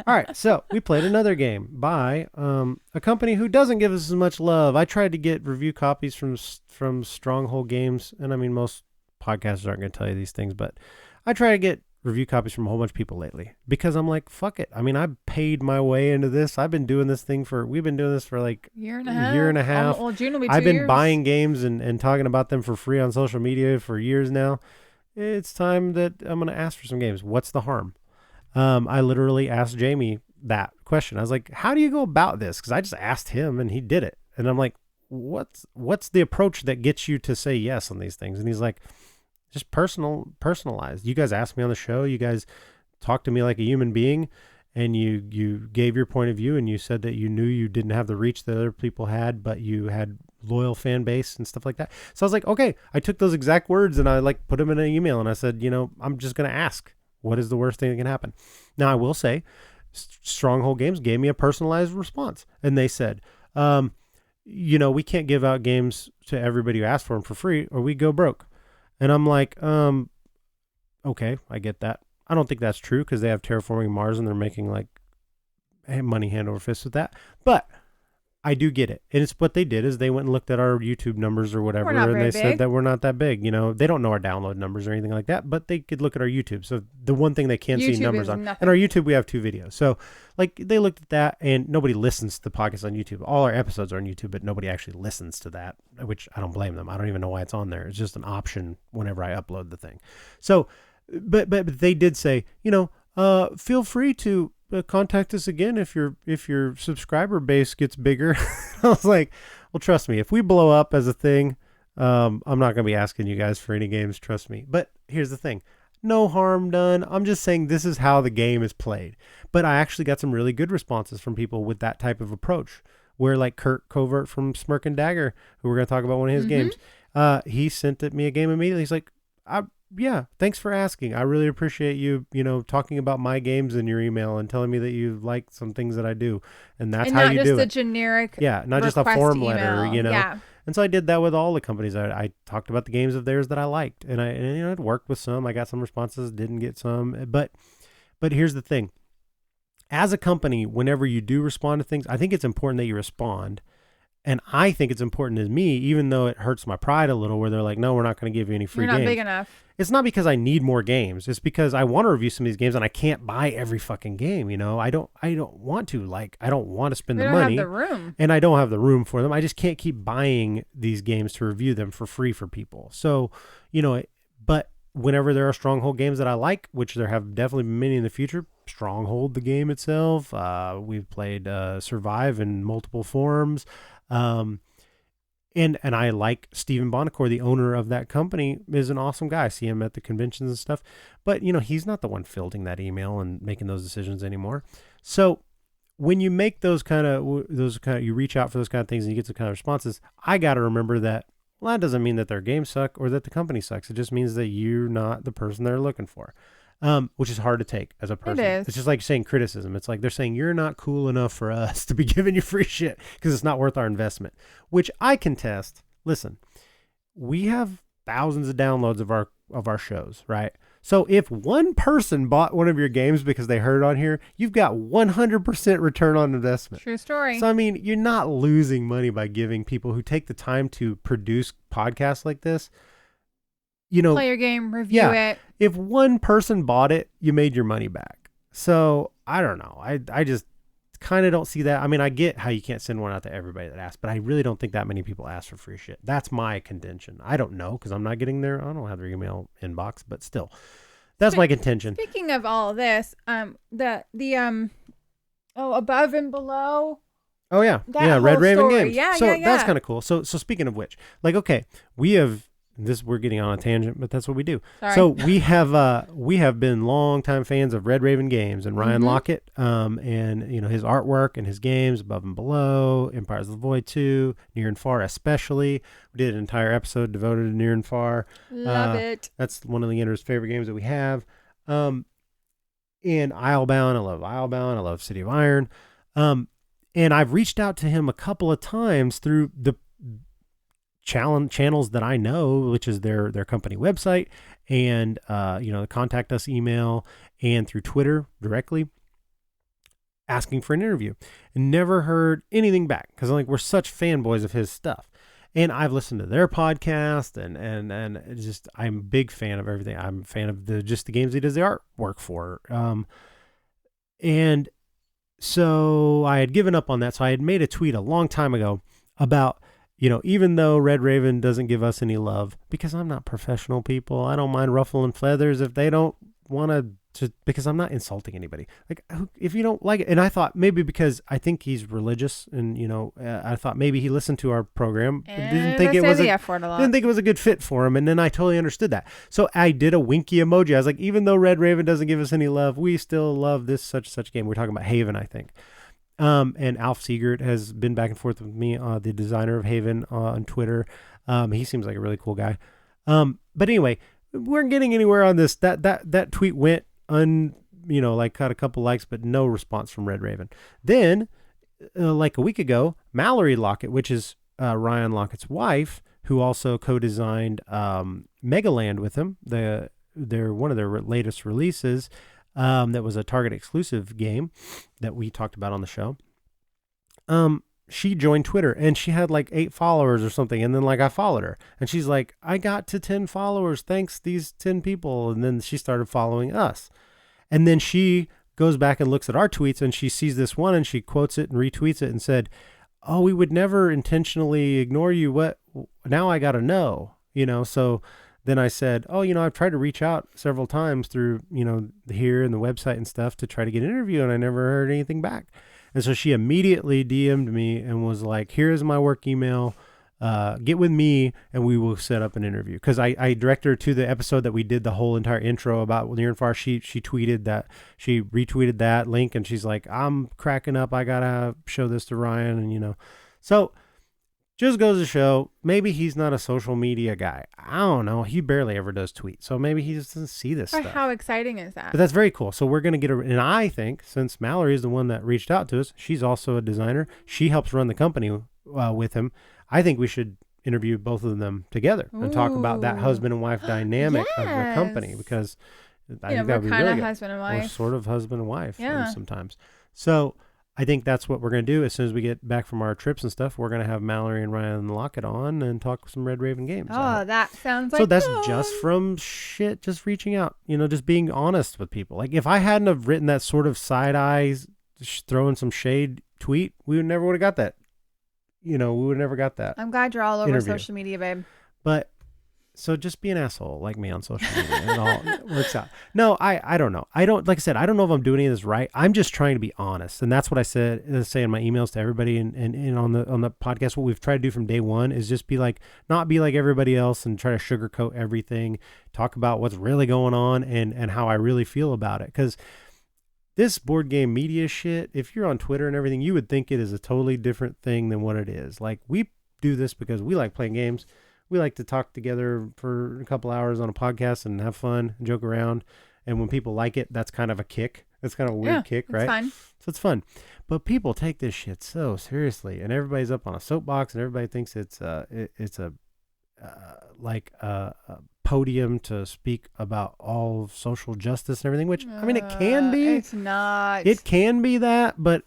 All right, so we played another game by a company who doesn't give us as much love. I tried to get review copies from Stronghold Games, and I mean most podcasters aren't going to tell you these things, but I try to get review copies from a whole bunch of people lately because I'm like, fuck it. I mean, I paid my way into this. We've been doing this for like Year and a half. Well, June will be 2 I've been years. buying games and talking about them for free on social media for years now. It's time that I'm going to ask for some games. What's the harm? I literally asked Jamie that question. I was like, how do you go about this? Because I just asked him and he did it. And I'm like, what's the approach that gets you to say yes on these things? And he's like, just personalized. You guys asked me on the show. You guys talked to me like a human being, and you gave your point of view, and you said that you knew you didn't have the reach that other people had, but you had loyal fan base and stuff like that. So I was like, okay. I took those exact words and I like put them in an email, and I said, you know, I'm just going to ask, what is the worst thing that can happen? Now I will say, Stronghold Games gave me a personalized response, and they said, you know, we can't give out games to everybody who asks for them for free, or we go broke. And I'm like, okay, I get that. I don't think that's true because they have Terraforming Mars and they're making like money hand over fist with that. But I do get it. And it's what they did is they went and looked at our YouTube numbers or whatever, and they said that we're not that big. You know, they don't know our download numbers or anything like that, but they could look at our YouTube. So the one thing they can see numbers on, and our YouTube, we have 2 videos. So like they looked at that, and nobody listens to the podcast on YouTube. All our episodes are on YouTube, but nobody actually listens to that, which I don't blame them. I don't even know why it's on there. It's just an option whenever I upload the thing. So, but they did say, you know, feel free to contact us again if your subscriber base gets bigger. I was like, well, trust me, if we blow up as a thing, I'm not going to be asking you guys for any games, trust me. But here's the thing, no harm done. I'm just saying this is how the game is played. But I actually got some really good responses from people with that type of approach, where like Kurt Covert from Smirk and Dagger, who we're going to talk about one of his games, he sent me a game immediately. He's like, yeah, thanks for asking. I really appreciate you, you know, talking about my games in your email and telling me that you like some things that I do. And that's how you do it. Not just a generic not just a form email. letter, you know. Yeah. And so I did that with all the companies. I talked about the games of theirs that I liked. And you know, it worked with some. I got some responses, didn't get some. But here's the thing. As a company, whenever you do respond to things, I think it's important that you respond. And I think it's important as me, even though it hurts my pride a little, where they're like, no, we're not going to give you any free games. You're not big enough. It's not because I need more games. It's because I want to review some of these games and I can't buy every fucking game. You know, I don't want to, like, I don't want to spend the money. We don't have the room. And I don't have the room for them. I just can't keep buying these games to review them for free for people. So, you know, but whenever there are Stronghold games that I like, which there have definitely been many in the future, Stronghold, the game itself, we've played Survive in multiple forms. And I like Stephen Bonacore, the owner of that company, is an awesome guy. I see him at the conventions and stuff. But, you know, he's not the one fielding that email and making those decisions anymore. So when you make you reach out for those kind of things and you get those kind of responses, I got to remember that, well, that doesn't mean that their games suck or that the company sucks. It just means that you're not the person they're looking for. Which is hard to take as a person. It is. It's just like saying criticism. It's like they're saying you're not cool enough for us to be giving you free shit because it's not worth our investment, which I contest. Listen, we have thousands of downloads of our shows, right? So if one person bought one of your games because they heard it on here, you've got 100% return on investment. True story. So, I mean, you're not losing money by giving people who take the time to produce podcasts like this, you know, play your game, review it. If one person bought it, you made your money back. So I don't know. I just kind of don't see that. I mean, I get how you can't send one out to everybody that asks, but I really don't think that many people ask for free shit. That's my contention. I don't know because I'm not getting there. I don't have their email inbox, but still. That's my contention. Speaking of all this, above and below. Oh yeah, That yeah, whole Red Raven story. Games. Yeah, so yeah, yeah. that's kind of cool. So speaking of which, like, okay, we have this. We're getting on a tangent, but that's what we do. Sorry. So we have been longtime fans of Red Raven Games and Ryan Lockett, and you know his artwork and his games Above and Below, Empires of the Void 2, Near and Far especially. We did an entire episode devoted to Near and Far. Love it. That's one of Leander's favorite games that we have. And Islebound, I love Islebound. I love City of Iron. And I've reached out to him a couple of times through the channels that I know, which is their company website and, the contact us email and through Twitter directly asking for an interview, and never heard anything back. Cause we're such fanboys of his stuff, and I've listened to their podcast and it's just, I'm a big fan of everything. I'm a fan of the games he does the artwork for. And so I had given up on that. So I had made a tweet a long time ago about, even though Red Raven doesn't give us any love, because I'm not professional people, I don't mind ruffling feathers if they don't want to, because I'm not insulting anybody. Like, if you don't like it, and I thought maybe because I think he's religious, and I thought maybe he listened to our program, didn't think it was a good fit for him, and then I totally understood that. So I did a winky emoji. I was like, even though Red Raven doesn't give us any love, we still love this such game. We're talking about Haven, I think. And Alf Siegert has been back and forth with me, the designer of Haven, on Twitter. He seems like a really cool guy. But anyway, we weren't getting anywhere on this. That tweet went got a couple likes, but no response from Red Raven. Then, like a week ago, Mallory Lockett, which is Ryan Lockett's wife, who also co-designed Megaland with him, one of their latest releases, that was a Target exclusive game that we talked about on the show. She joined Twitter, and she had like 8 followers or something. And then I followed her, and she's like, I got to 10 followers. Thanks, these 10 people. And then she started following us. And then she goes back and looks at our tweets, and she sees this one, and she quotes it and retweets it and said, oh, we would never intentionally ignore you. What? Now I got to know, so then I said, oh, I've tried to reach out several times through, here and the website and stuff to try to get an interview, and I never heard anything back. And so she immediately DM'd me and was like, here's my work email. Get with me and we will set up an interview. Because I directed her to the episode that we did the whole entire intro about Near and Far. She tweeted that, she retweeted that link, and she's like, I'm cracking up. I got to show this to Ryan. And, so just goes to show, maybe he's not a social media guy. I don't know. He barely ever does tweet. So maybe he just doesn't see this stuff. How exciting is that? But that's very cool. So we're going to get her. And I think since Mallory is the one that reached out to us, she's also a designer. She helps run the company with him. I think we should interview both of them together and talk about that husband and wife dynamic of the company, because I think that would be really good. Husband and wife. Or sort of husband and wife Yeah. sometimes. So I think that's what we're going to do. As soon as we get back from our trips and stuff, we're going to have Mallory and Ryan Lockett on and talk some Red Raven games. Oh, that sounds like so that's fun. just from just reaching out, just being honest with people. Like if I hadn't have written that sort of side eyes, throwing some shade tweet, we never would have got that. We would have never got that. I'm glad you're all over interview. social media, babe. But so just be an asshole like me on social media, and it all works out. No, I don't know. Like I said, I don't know if I'm doing any of this right. I'm just trying to be honest, and that's what I say in my emails to everybody, and on the podcast. What we've tried to do from day one is just not be like everybody else, and try to sugarcoat everything. Talk about what's really going on and how I really feel about it, because this board game media shit, if you're on Twitter and everything, you would think it is a totally different thing than what it is. Like, we do this because we like playing games. We like to talk together for a couple hours on a podcast and have fun and joke around. And when people like it, that's kind of a kick. That's kind of a weird kick, right? It's fun. So it's fun. But people take this shit so seriously, and everybody's up on a soapbox, and everybody thinks it's a podium to speak about all of social justice and everything, which it can be. It's not. It can be that, but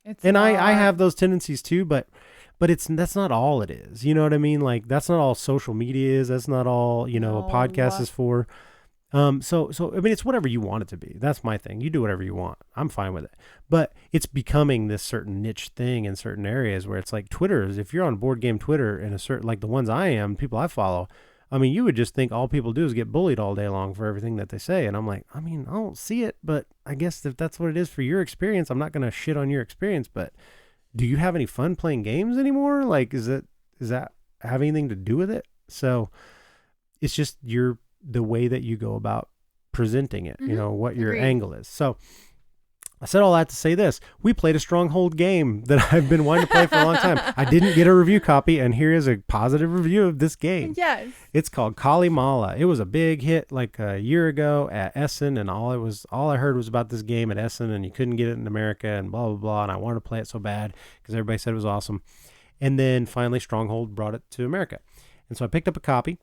it's and not. I have those tendencies too, but that's not all it is. You know what I mean? Like, that's not all social media is. That's not all, a podcast is for. So it's whatever you want it to be. That's my thing. You do whatever you want. I'm fine with it. But it's becoming this certain niche thing in certain areas where it's like Twitter is, if you're on board game Twitter and a certain, like the ones I am, people I follow, I mean, you would just think all people do is get bullied all day long for everything that they say. And I'm like, I mean, I don't see it, but I guess if that's what it is for your experience, I'm not going to shit on your experience. But do you have any fun playing games anymore? Like, does that have anything to do with it? So it's just the way that you go about presenting it, what your angle is. So I said all that to say this. We played a stronghold game that I've been wanting to play for a long time. I didn't get a review copy, and here is a positive review of this game. Yes. It's called Calimala. It was a big hit like a year ago at Essen, and all I heard was about this game at Essen, and you couldn't get it in America, and blah, blah, blah, and I wanted to play it so bad because everybody said it was awesome. And then finally Stronghold brought it to America. And so I picked up a copy.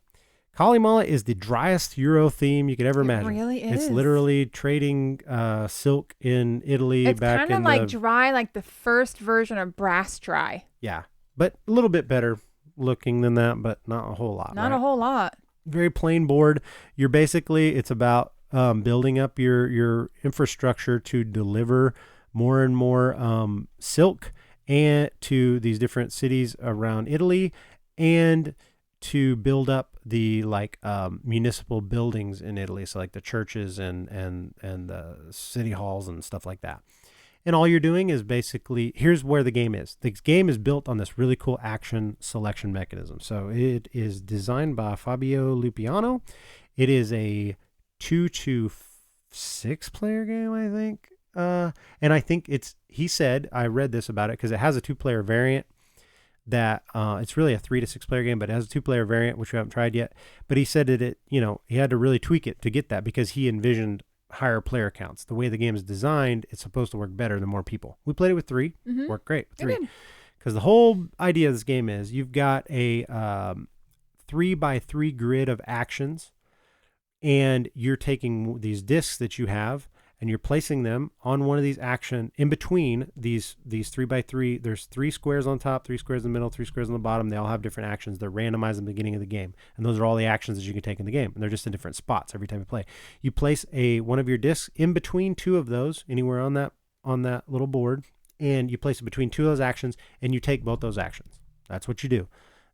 Calimala is the driest Euro theme you could ever imagine. It really is. It's literally trading silk in Italy. It's back kind of in like dry, like the first version of Brass Dry. Yeah, but a little bit better looking than that, but not a whole lot. Not a whole lot. Very plain board. It's about building up your infrastructure to deliver more and more silk and to these different cities around Italy, and to build up the municipal buildings in Italy, so like the churches and the city halls and stuff like that. And all you're doing is basically, here's where the game is. The game is built on this really cool action selection mechanism. So it is designed by Fabio Lupiano. It is a 2-to-6 player game, I think. And I think he said, I read this about it because it has a 2-player variant that it's really a 3-to-6 player game, but it has a 2-player variant, which we haven't tried yet. But he said that he had to really tweak it to get that because he envisioned higher player counts. The way the game is designed, it's supposed to work better the more people. We played it with 3, worked great with 3. Because the whole idea of this game is you've got a 3x3 grid of actions, and you're taking these discs that you have, and you're placing them on one of these action in between these 3x3. There's 3 squares on top, 3 squares in the middle, 3 squares on the bottom. They all have different actions. They're randomized in the beginning of the game. And those are all the actions that you can take in the game. And they're just in different spots every time you play. You place one of your discs in between 2 of those, anywhere on that little board, and you place it between 2 of those actions, and you take both those actions. That's what you do.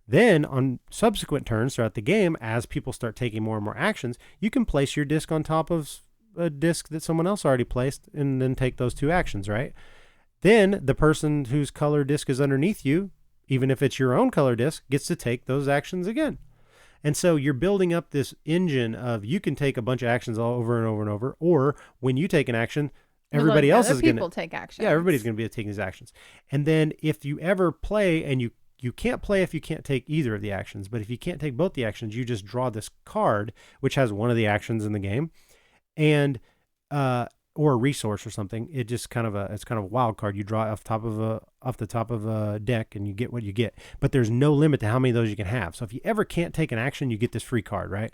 Then on subsequent turns throughout the game, as people start taking more and more actions, you can place your disc on top of a disc that someone else already placed and then take those 2 actions, right? Then the person whose color disc is underneath you, even if it's your own color disc, gets to take those actions again. And so you're building up this engine of you can take a bunch of actions all over and over and over, or when you take an action, everybody else is going to take action. Yeah, everybody's going to be taking these actions. And then if you ever play and you can't play if you can't take either of the actions, but if you can't take both the actions, you just draw this card which has one of the actions in the game, and or a resource or something. It's kind of a wild card. You draw off the top of a deck, and you get what you get. But there's no limit to how many of those you can have. So if you ever can't take an action, you get this free card, right?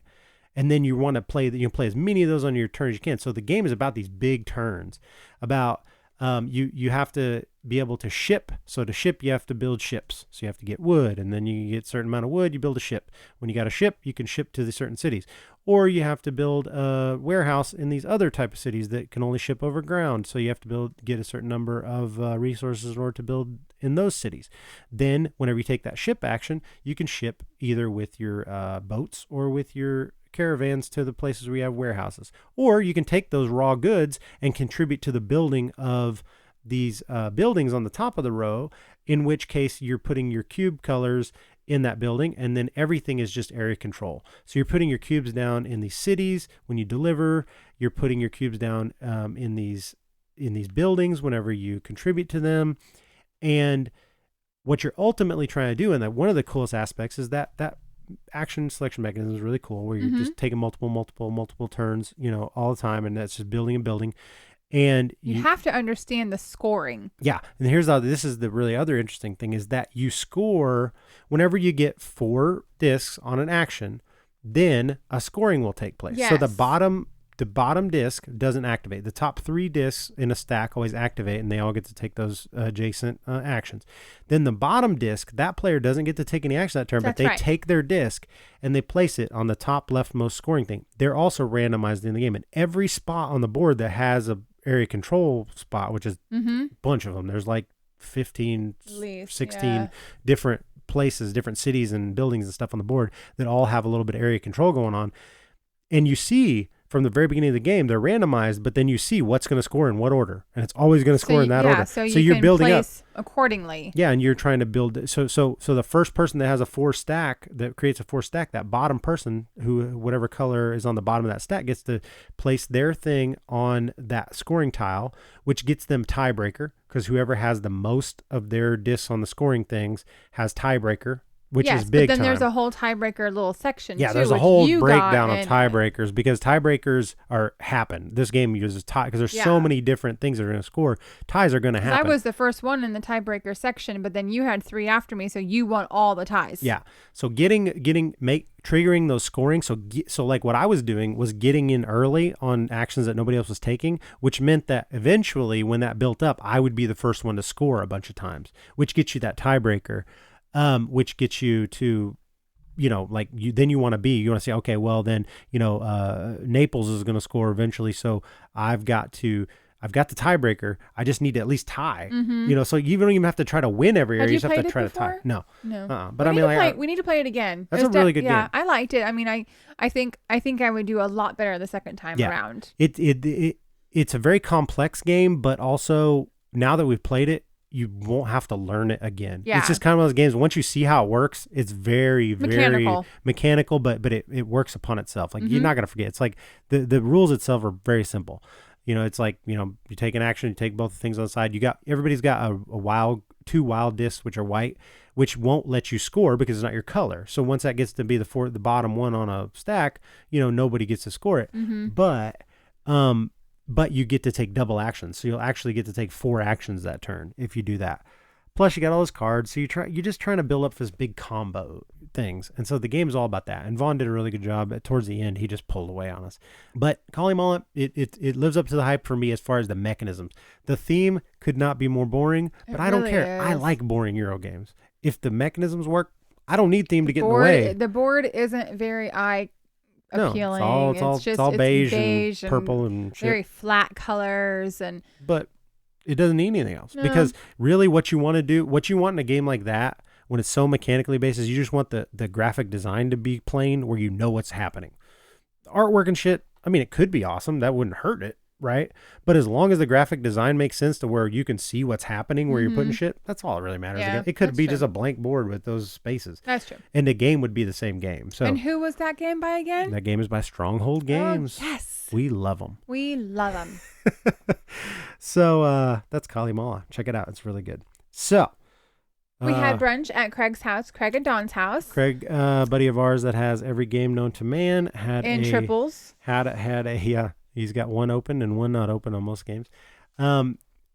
And then you want to play that. You can play as many of those on your turn as you can. So the game is about these big turns. About you have to be able to ship. So to ship, you have to build ships. So you have to get wood, and then you get a certain amount of wood, you build a ship. When you got a ship, you can ship to the certain cities. Or you have to build a warehouse in these other type of cities that can only ship over ground. So you have to get a certain number of resources in order to build in those cities. Then whenever you take that ship action, you can ship either with your boats or with your caravans to the places where you have warehouses. Or you can take those raw goods and contribute to the building of these buildings on the top of the row, in which case you're putting your cube colors in that building, and then everything is just area control. So you're putting your cubes down in these cities when you deliver. You're putting your cubes down in these buildings whenever you contribute to them. And what you're ultimately trying to do, and that one of the coolest aspects is that action selection mechanism is really cool, where you're just taking multiple turns, all the time, and that's just building and building. And you have to understand the scoring. Yeah. And this is the really other interesting thing, is that you score whenever you get 4 discs on an action, then a scoring will take place. Yes. So the bottom disc doesn't activate. The top 3 discs in a stack always activate, and they all get to take those adjacent actions. Then the bottom disc, that player doesn't get to take any action that turn, but they take their disc and they place it on the top leftmost scoring thing. They're also randomized in the game, and every spot on the board that has a area control spot, which is a bunch of them. There's like 15, 16 different places, different cities and buildings and stuff on the board that all have a little bit of area control going on. And you see from the very beginning of the game, they're randomized, but then you see what's going to score in what order. And it's always going to score in that order. So you're can building place up accordingly. Yeah, and you're trying to build. So the first person that has a 4 stack, that creates a 4 stack, that bottom person, who whatever color is on the bottom of that stack, gets to place their thing on that scoring tile, which gets them tiebreaker, because whoever has the most of their discs on the scoring things has tiebreaker, which is big but then time. there's a whole tiebreaker little section. Yeah, too, there's a which whole you breakdown got of tiebreakers, because tiebreakers happen. This game uses tie because there's so many different things that are going to score. Ties are going to happen. I was the first one in the tiebreaker section, but then you had 3 after me, so you won all the ties. Yeah. So triggering those scoring. So like what I was doing was getting in early on actions that nobody else was taking, which meant that eventually when that built up, I would be the first one to score a bunch of times, which gets you that tiebreaker. Which gets you to, then you want to say, okay, well then, Naples is going to score eventually. So I've got the tiebreaker. I just need to at least tie, so you don't even have to try to win every area. You just have to try to tie. No. But we need to play it again. That's a really good game. Yeah, I liked it. I mean, I think I would do a lot better the second time around. It's a very complex game, but also now that we've played it, you won't have to learn it again. Yeah. It's just kind of one of those games. Once you see how it works, it's very, very mechanical, but it works upon itself. Like you're not going to forget. It's like the rules itself are very simple. It's like, you take an action, you take both the things on the side. Everybody's got two wild discs, which are white, which won't let you score because it's not your color. So once that gets to be the bottom one on a stack, nobody gets to score it. But you get to take double actions. So you'll actually get to take 4 actions that turn if you do that. Plus you got all those cards. So you're just trying to build up this big combo things. And so the game is all about that. And Vaughn did a really good job. Towards the end, he just pulled away on us. But Calimala, it lives up to the hype for me as far as the mechanisms. The theme could not be more boring, but I don't care. I like boring Euro games. If the mechanisms work, I don't need theme to get in the way. The board isn't very appealing. No, it's all beige and purple and shit. Very flat colors but it doesn't need anything else, because really what you want in a game like that when it's so mechanically based is you just want the graphic design to be plain, where you know what's happening. Artwork and shit, I mean, it could be awesome, that wouldn't hurt it, right? But as long as the graphic design makes sense to where you can see what's happening where you're putting shit, that's all that really matters. Yeah, it could be just a blank board with those spaces. That's true. And the game would be the same game. So, and who was that game by again? That game is by Stronghold Games. Oh, yes. We love them. So that's Calimala. Check it out. It's really good. So we had brunch at Craig's house, Craig and Dawn's house. Craig, buddy of ours that has every game known to man, triples. He's got one open and one not open on most games.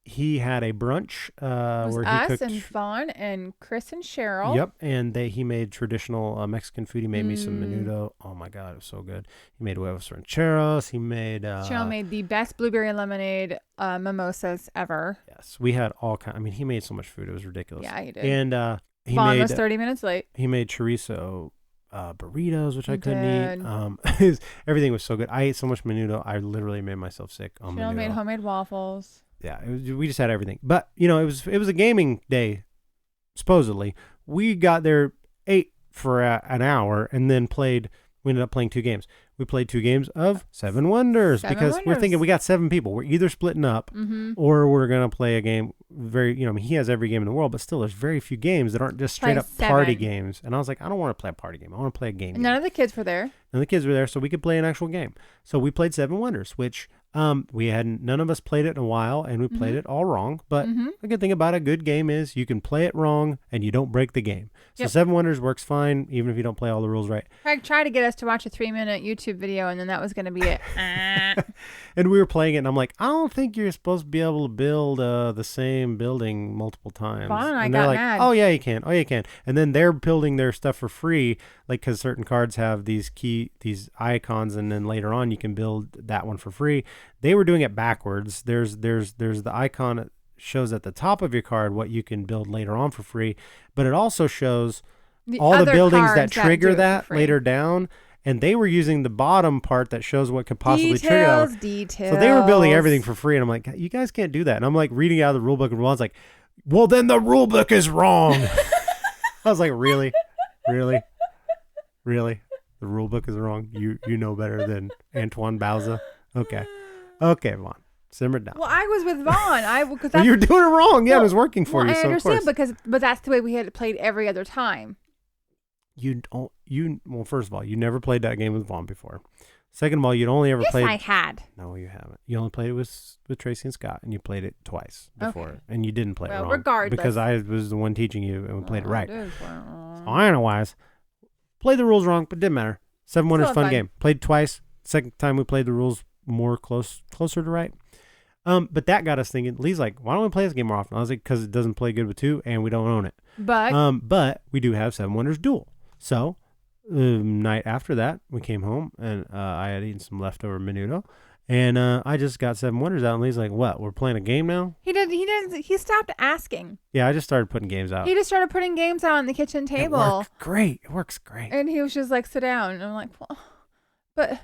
He had a brunch where he cooked. Us and Vaughn and Chris and Cheryl. Yep, and he made traditional Mexican food. He made me some menudo. Oh my god, it was so good. He made huevos rancheros. He made. Cheryl made the best blueberry lemonade mimosas ever. Yes, we had all kind. I mean, he made so much food; it was ridiculous. Yeah, he did. And Vaughn was 30 minutes late. He made chorizo burritos, which I couldn't eat. Everything was so good. I ate so much menudo, I literally made myself sick on Cheryl menudo. made homemade waffles. Yeah, we just had everything. But it was a gaming day. Supposedly, we got there, ate for an hour, and then played. We ended up playing 2 games. We played 2 games of Seven Wonders because we're thinking we got 7 people. We're either splitting up or we're gonna play a game. He has every game in the world, but still, there's very few games that aren't just straight up party games. And I was like, I don't want to play a party game. I want to play a game. None of the kids were there. And the kids were there, so we could play an actual game. So we played Seven Wonders, which none of us played it in a while, and we played it all wrong. But the good thing about a good game is you can play it wrong and you don't break the game. So Seven Wonders works fine, even if you don't play all the rules right. Craig tried to get us to watch a 3-minute YouTube video, and then that was going to be it. And we were playing it, and I'm like, I don't think you're supposed to be able to build the same building multiple times. Vaughn and I and got they're like, mad. Oh yeah, you can. Oh, you can. And then they're building their stuff for free, like because certain cards have these icons, and then later on you can build that one for free. They were doing it backwards. There's the icon that shows at the top of your card what you can build later on for free, but it also shows all the buildings that trigger that later down. And they were using the bottom part that shows what could possibly trigger that. Details. So they were building everything for free. And I'm like, you guys can't do that. And I'm like reading out of the rule book, and Ron's like, well, then the rule book is wrong. I was like, really? Really? Really? The rule book is wrong. You know better than Antoine Bauza. Okay. Okay, Vaughn. Simmer down. Well, I was with Vaughn. Well, you're doing it wrong. Yeah, it was working for you. I So understand of course. but that's the way we had played every other time. Well, first of all, you never played that game with Vaughn before. Second of all, you'd only ever played. Yes, I had. No, you haven't. You only played it with Tracy and Scott, and you played it twice before, and you didn't play it wrong. Regardless, because I was the one teaching you, and we played it right. So Otherwise, played the rules wrong, but didn't matter. Seven Wonders, fun fun. game. Played twice. Second time we played the rules more closer to right. But that got us thinking. Lee's like, why don't we play this game more often? I was like, because it doesn't play good with two, and we don't own it. But we do have Seven Wonders Duel. So the night after that, we came home, and I had eaten some leftover menudo, and I just got Seven Wonders out, and Lee's like, what? We're playing a game now? He stopped asking. Yeah, I just started putting games out. He just started putting games out on the kitchen table. It worked great. It works great. And he was just like, sit down. And I'm like, well, but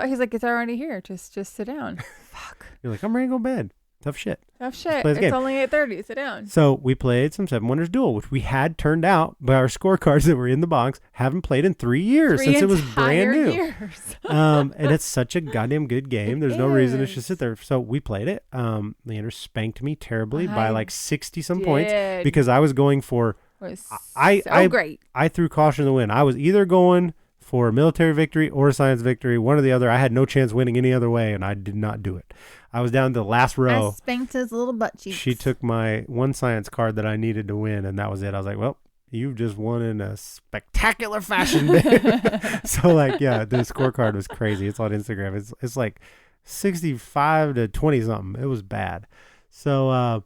he's like, it's already here. Just sit down. Fuck. You're like, I'm ready to go to bed. Tough shit. It's only 8:30. Sit down. So we played some Seven Wonders Duel, which we had turned out by our scorecards that were in the box. Haven't played in 3 years since it was brand new. And it's such a goddamn good game. There's no reason it should sit there. So we played it. Leander spanked me terribly by like 60 some points because I was going for. Great. I threw caution to the wind. I was either going for a military victory or a science victory, one or the other. I had no chance winning any other way, and I did not do it. I was down to the last row. I spanked his little butt cheeks. She took my one science card that I needed to win, and that was it. I was like, well, you've just won in a spectacular fashion, babe. So, like, yeah, the scorecard was crazy. It's on Instagram. It's like 65 to 20-something. It was bad. So,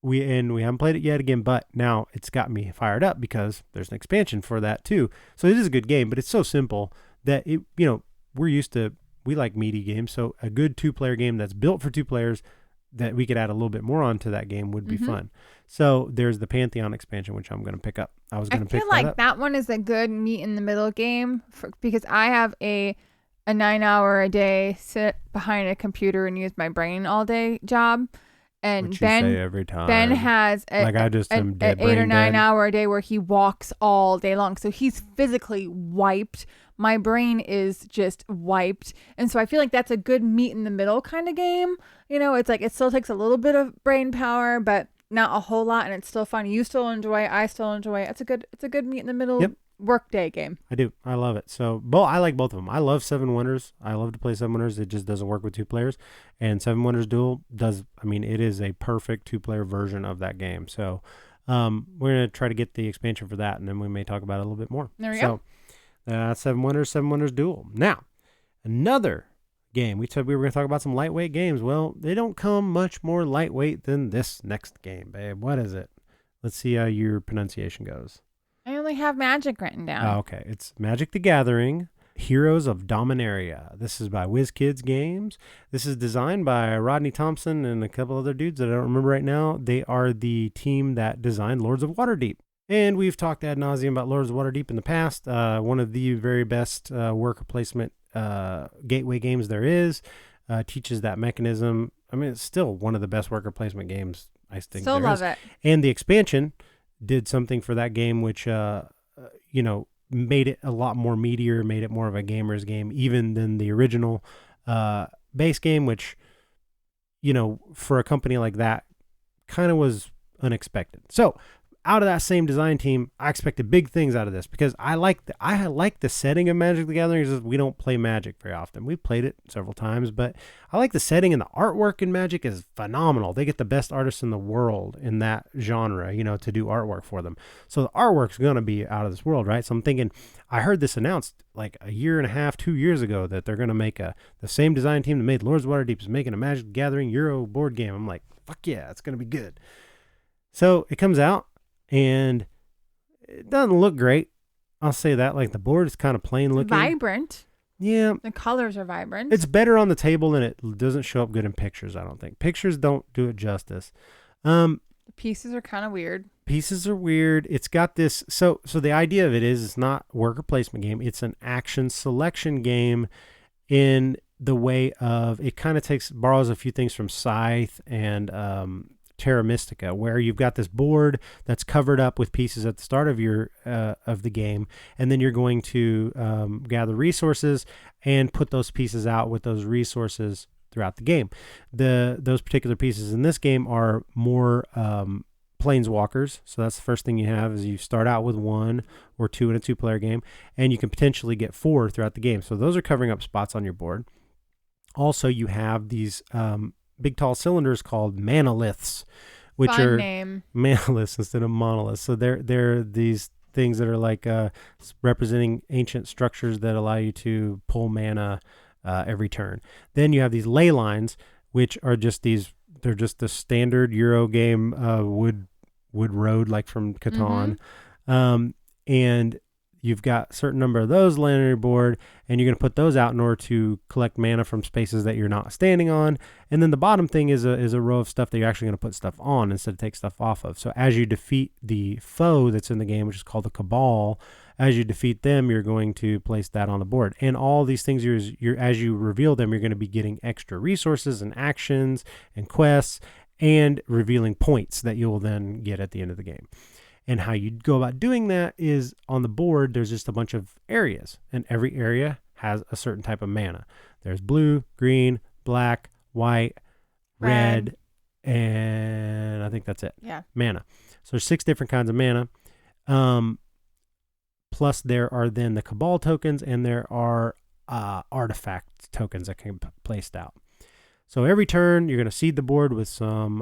we haven't played it yet again, but now it's got me fired up because there's an expansion for that too. So it is a good game, but it's so simple that we like meaty games. So a good 2-player game that's built for 2 players that we could add a little bit more onto that game would be fun. So there's the Pantheon expansion, which I'm going to pick up. I feel like that one is a good meet in the middle game because I have a 9-hour-a-day sit behind a computer and use my brain all day job. And which Ben, you say every time. Ben has an 8 or 9 hour a day where he walks all day long. So he's physically wiped. My brain is just wiped. And so I feel like that's a good meet in the middle kind of game. You know, it's like it still takes a little bit of brain power, but not a whole lot. And it's still fun. You still enjoy it. I still enjoy it. It's a good meet in the middle workday game. I do. I love it. So I like both of them. I love Seven Wonders. I love to play Seven Wonders. It just doesn't work with 2 players. And Seven Wonders Duel it is a perfect 2-player version of that game. So we're going to try to get the expansion for that, and then we may talk about it a little bit more. There we go. Seven Wonders Duel. Now, another game. We said we were going to talk about some lightweight games. Well, they don't come much more lightweight than this next game, babe. What is it? Let's see how your pronunciation goes. I only have Magic written down. Oh, okay. It's Magic the Gathering, Heroes of Dominaria. This is by WizKids Games. This is designed by Rodney Thompson and a couple other dudes that I don't remember right now. They are the team that designed Lords of Waterdeep. And we've talked ad nauseum about Lords of Waterdeep in the past. One of the very best worker placement gateway games there is. Teaches that mechanism. I mean, it's still one of the best worker placement games I think Still love it. And the expansion did something for that game which made it a lot more meatier, made it more of a gamer's game even than the original base game, which for a company like that kind of was unexpected. So out of that same design team, I expected big things out of this because I like the setting of Magic the Gathering. We don't play Magic very often. We've played it several times, but I like the setting, and the artwork in Magic is phenomenal. They get the best artists in the world in that genre, to do artwork for them. So the artwork's going to be out of this world, right? So I'm thinking, I heard this announced like a year and a half, 2 years ago that they're going to make the same design team that made Lords of Waterdeep is making a Magic the Gathering Euro board game. I'm like, fuck yeah, it's going to be good. So it comes out. And it doesn't look great. I'll say that. Like the board is kind of plain looking. Vibrant. Yeah. The colors are vibrant. It's better on the table and it doesn't show up good in pictures, I don't think. Pictures don't do it justice. The pieces are kind of weird. Pieces are weird. It's got this. So the idea of it is it's not a worker placement game. It's an action selection game in the way of it kind of borrows a few things from Scythe and Terra Mystica, where you've got this board that's covered up with pieces at the start of your of the game, and then you're going to gather resources and put those pieces out with those resources throughout the game. Those particular pieces in this game are more planeswalkers. So that's the first thing you have is you start out with 1 or 2 in a 2-player game, and you can potentially get 4 throughout the game. So those are covering up spots on your board. Also, you have these big tall cylinders called monoliths, which Fun are name. monoliths instead of monoliths. So they're these things that are like representing ancient structures that allow you to pull mana every turn. Then you have these ley lines, which are just these. They're just the standard Euro game wood road, like from Catan. And you've got a certain number of those laying on your board, and you're going to put those out in order to collect mana from spaces that you're not standing on. And then the bottom thing is a row of stuff that you're actually going to put stuff on instead of take stuff off of. So as you defeat the foe that's in the game, which is called the Cabal, as you defeat them, you're going to place that on the board. And all these things, you're as you reveal them, you're going to be getting extra resources and actions and quests and revealing points that you'll then get at the end of the game. And how you go about doing that is on the board, there's just a bunch of areas, and every area has a certain type of mana. There's blue, green, black, white, red, and I think that's it. Yeah. Mana. So there's 6 different kinds of mana. Plus there are then the Cabal tokens, and there are artifact tokens that can be placed out. So every turn, you're going to seed the board with some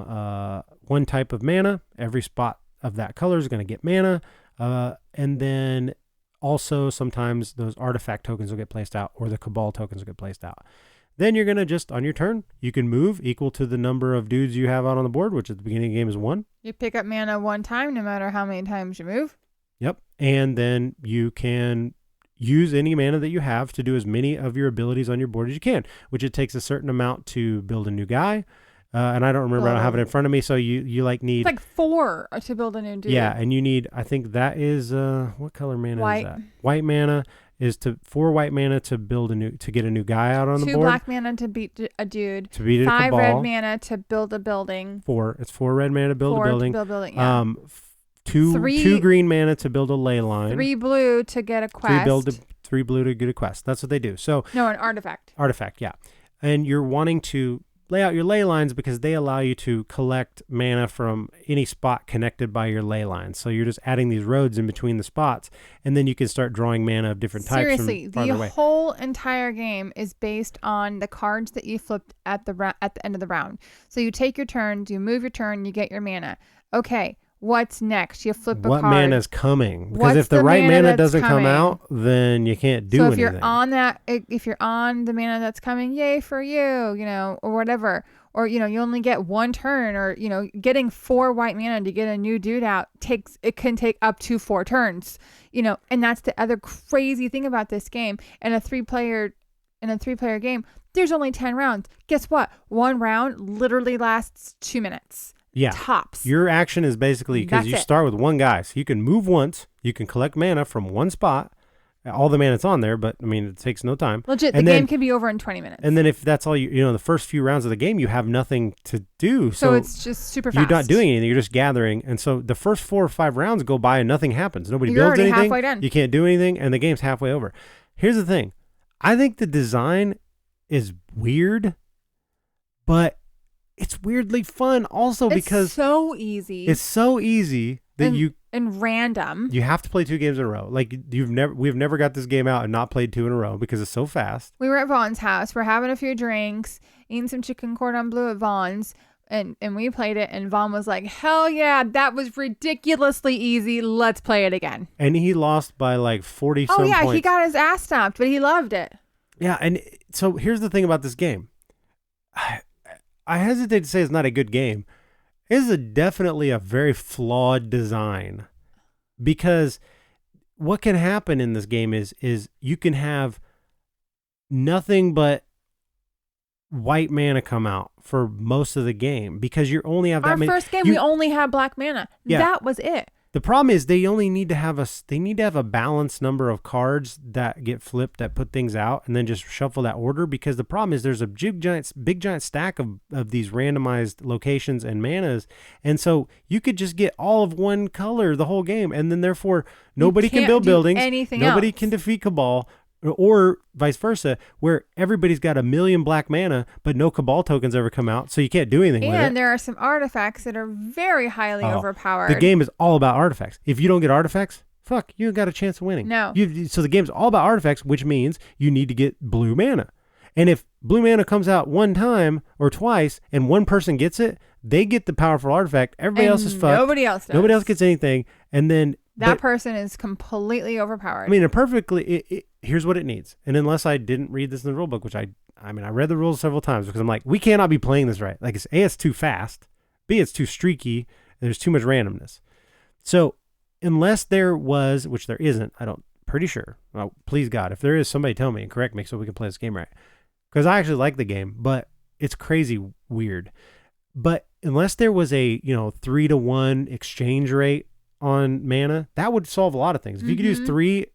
one type of mana. Every spot of that color is going to get mana. And then also sometimes those artifact tokens will get placed out, or the Cabal tokens will get placed out. Then you're going to just, on your turn, you can move equal to the number of dudes you have out on the board, which at the beginning of the game is 1. You pick up mana 1 time, no matter how many times you move. Yep. And then you can use any mana that you have to do as many of your abilities on your board as you can, which it takes a certain amount to build a new guy. And I don't remember, I don't have it in front of me. So you like need... It's like 4 to build a new dude. Yeah, and you need, I think that is, what color mana White. is that? White mana is 4 white mana to get a new guy out on the 2 board. 2 black mana to beat a dude. To beat a 5 Cabal. red mana to build a building. 4. It's 4 red mana to build 4 a building. to build a building, yeah. 2 green mana to build a ley line. 3 blue to get a quest. 3 blue to get a quest. That's what they do. So No, an artifact. Artifact, yeah. And you're wanting to lay out your ley lines because they allow you to collect mana from any spot connected by your ley lines. So you're just adding these roads in between the spots, and then you can start drawing mana of different types. Seriously, from farther away. the whole entire game is based on the cards that you flipped at the end of the round. So you take your turns, you move your turn, you get your mana. Okay, what's next? You flip a what card. mana is coming? Because What's if the the right mana mana that's doesn't come coming? out, then you can't do so anything. if you're on the mana that's coming, yay for you, or whatever. Or, you only get 1 turn, or, getting 4 white mana to get a new dude out can take up to 4 turns, and that's the other crazy thing about this game. In a 3-player game, there's only 10 rounds. Guess what? 1 round literally lasts 2 minutes. Yeah. Tops. Your action is basically, because you start with 1 guy, so you can move once, you can collect mana from 1 spot, all the mana that's on there, but I mean, it takes no time. Legit, the game can be over in 20 minutes. And then if that's all the first few rounds of the game, you have nothing to do. So it's just super fast. You're not doing anything. You're just gathering. And so the first 4 or 5 rounds go by and nothing happens. Nobody You're builds already anything. halfway done. You can't do anything, and the game's halfway over. Here's the thing. I think the design is weird, but it's weirdly fun also because it's so easy. It's so easy that and random. You have to play 2 games in a row. Like we've never got this game out and not played 2 in a row because it's so fast. We were at Vaughn's house. We're having a few drinks, eating some chicken cordon bleu at Vaughn's, and we played it. And Vaughn was like, "Hell yeah, that was ridiculously easy. Let's play it again." And he lost by like 40 some points. Oh yeah, he points. got his ass stomped, but he loved it. Yeah, and so here's the thing about this game. I hesitate to say it's not a good game. It is definitely a very flawed design, because what can happen in this game is you can have nothing but white mana come out for most of the game because you only have that Our many. first game, we only had black mana. Yeah. That was it. The problem is they only need to have a balanced number of cards that get flipped that put things out, and then just shuffle that order, because the problem is there's a big giant stack of these randomized locations and manas, and so you could just get all of one color the whole game, and then therefore nobody can build buildings, nobody can defeat Cabal, or vice versa, where everybody's got 1 million black mana, but no Cabal tokens ever come out, so you can't do anything with it. And there are some artifacts that are very highly overpowered. The game is all about artifacts. If you don't get artifacts, fuck, you ain't got a chance of winning. No. So the game's all about artifacts, which means you need to get blue mana. And if blue mana comes out one time or twice, and one person gets it, they get the powerful artifact. Everybody else is fucked. Nobody else does. Nobody else gets anything. And then that person is completely overpowered. I mean, here's what it needs. And unless I didn't read this in the rule book, which I read the rules several times, because I'm like, we cannot be playing this right. Like, it's too fast. B, it's too streaky. And there's too much randomness. So unless there was, which there isn't, pretty sure. Well, please God, if there is, somebody tell me and correct me so we can play this game right. Because I actually like the game, but it's crazy weird. But unless there was a 3-to-1 exchange rate on mana, that would solve a lot of things. If you could use 3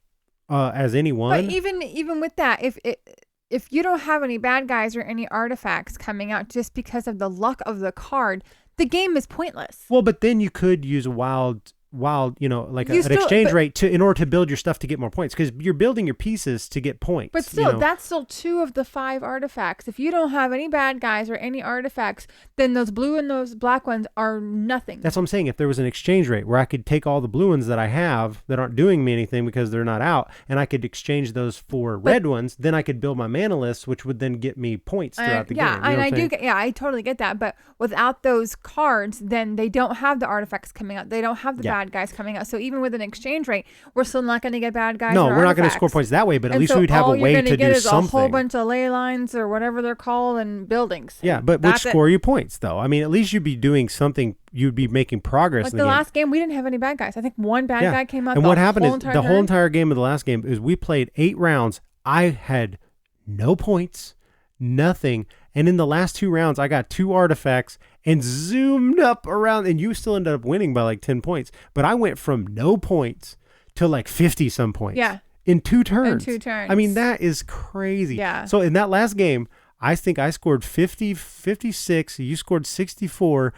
as any one. But even with that, if you don't have any bad guys or any artifacts coming out just because of the luck of the card, the game is pointless. Well, but then you could use a wild, an exchange rate in order to build your stuff to get more points, because you're building your pieces to get points. But still, that's still 2 of the 5 artifacts. If you don't have any bad guys or any artifacts, then those blue and those black ones are nothing. That's what I'm saying. If there was an exchange rate where I could take all the blue ones that I have that aren't doing me anything because they're not out, and I could exchange those for red ones, then I could build my mana list, which would then get me points throughout the game. I totally get that. But without those cards, then they don't have the artifacts coming out. They don't have the bad guys coming out. So even with an exchange rate, we're still not going to get bad guys. No, we're not going to score points that way, but at least we'd have a way to do something. All you're going to get is a whole bunch of ley lines or whatever they're called and buildings. Yeah, but which score you points, though. I mean, at least you'd be doing something. You'd be making progress. Like the last game, we didn't have any bad guys. I think one bad guy came out. And what happened is the whole entire game of the last game is we played 8 rounds. I had no points, nothing. And in the last 2 rounds, I got 2 artifacts and zoomed up around, and you still ended up winning by like 10 points. But I went from no points to like 50 some points. Yeah. In 2 turns. In 2 turns. I mean, that is crazy. Yeah. So in that last game, I think I scored 56. You scored 64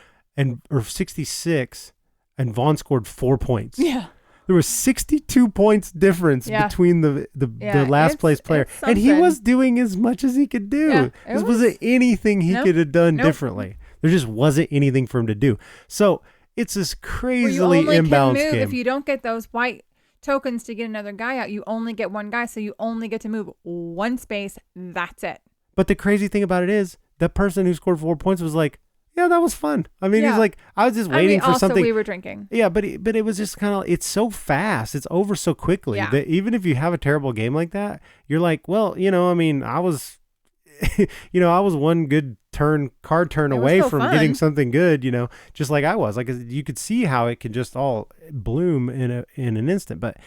or 66, and Vaughn scored 4 points. Yeah. There was 62 points difference between the last place player. And he was doing as much as he could do. Yeah, There wasn't anything he could have done differently. There just wasn't anything for him to do. So it's this crazily imbalanced game. If you don't get those white tokens to get another guy out, you only get one guy. So you only get to move 1 space. That's it. But the crazy thing about it is that person who scored 4 points was like, yeah, that was fun. I mean, he's like, I was just waiting for something. We were drinking. Yeah, but it was just kind of, it's so fast. It's over so quickly that even if you have a terrible game like that, you're like, well, I mean, I was, I was one good card turn away from getting something good, just like I was. Like, you could see how it can just all bloom in an instant. But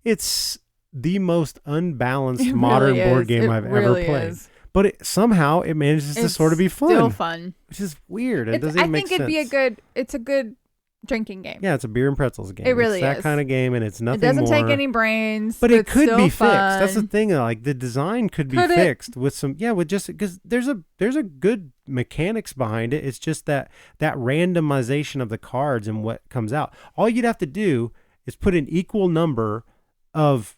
it's the most unbalanced modern board game I've ever played. But somehow it manages to sort of be fun. Still fun. Which is weird. It doesn't even make sense. I think it's a good drinking game. Yeah, it's a beer and pretzels game. It really is. That kind of game, and it's nothing more. It doesn't take any brains. But it could be fixed. Fun. That's the thing. Like, the design could be fixed with some, with just, because there's a good mechanics behind it. It's just that randomization of the cards and what comes out. All you'd have to do is put an equal number of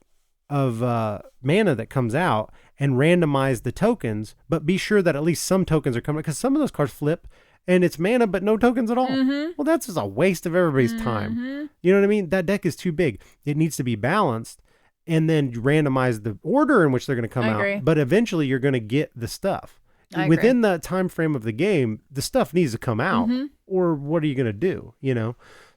mana that comes out and randomize the tokens, but be sure that at least some tokens are coming, because some of those cards flip and it's mana but no tokens at all. Well, that's just a waste of everybody's time. You know what I mean? That deck is too big. It needs to be balanced, and then randomize the order in which they're going to come out. But eventually you're going to get the stuff. Within the time frame of the game, the stuff needs to come out, or what are you going to do?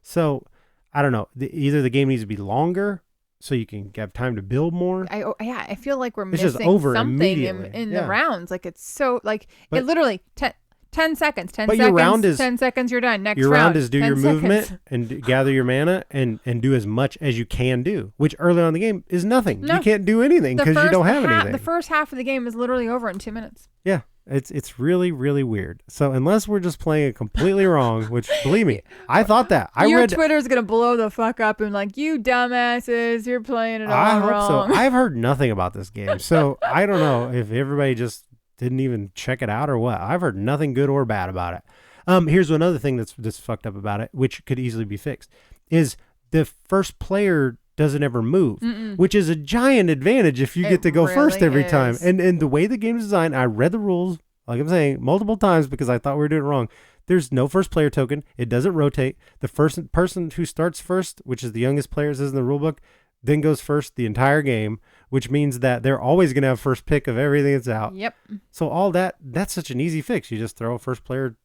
So I don't know. Either the game needs to be longer so you can have time to build more. I feel like we're it's missing just over something immediately. in the rounds. Like, it's so, like, it literally 10 10 seconds. 10 But seconds. your round is 10 seconds. You're done. Next your round is do 10 your seconds. movement and gather your mana and do as much as you can do, which early on in the game is nothing. No. You can't do anything because you don't have anything. The first half of the game is literally over in 2 minutes. Yeah, it's really, really weird. So unless we're just playing it completely wrong, which believe me, I thought that. Your Twitter's going to blow the fuck up and like, you dumbasses, you're playing it all I hope wrong. so. I've heard nothing about this game. So I don't know if everybody just didn't even check it out or what. I've heard nothing good or bad about it. Here's another thing that's fucked up about it, which could easily be fixed, is the first player doesn't ever move, which is a giant advantage if you get to go first every time. And the way the game is designed, I read the rules, like I'm saying, multiple times because I thought we were doing it wrong. There's no first player token. It doesn't rotate. The first person who starts first, which is the youngest player, says in the rule book, then goes first the entire game, which means that they're always going to have first pick of everything that's out. Yep. So all that's such an easy fix. You just throw a first player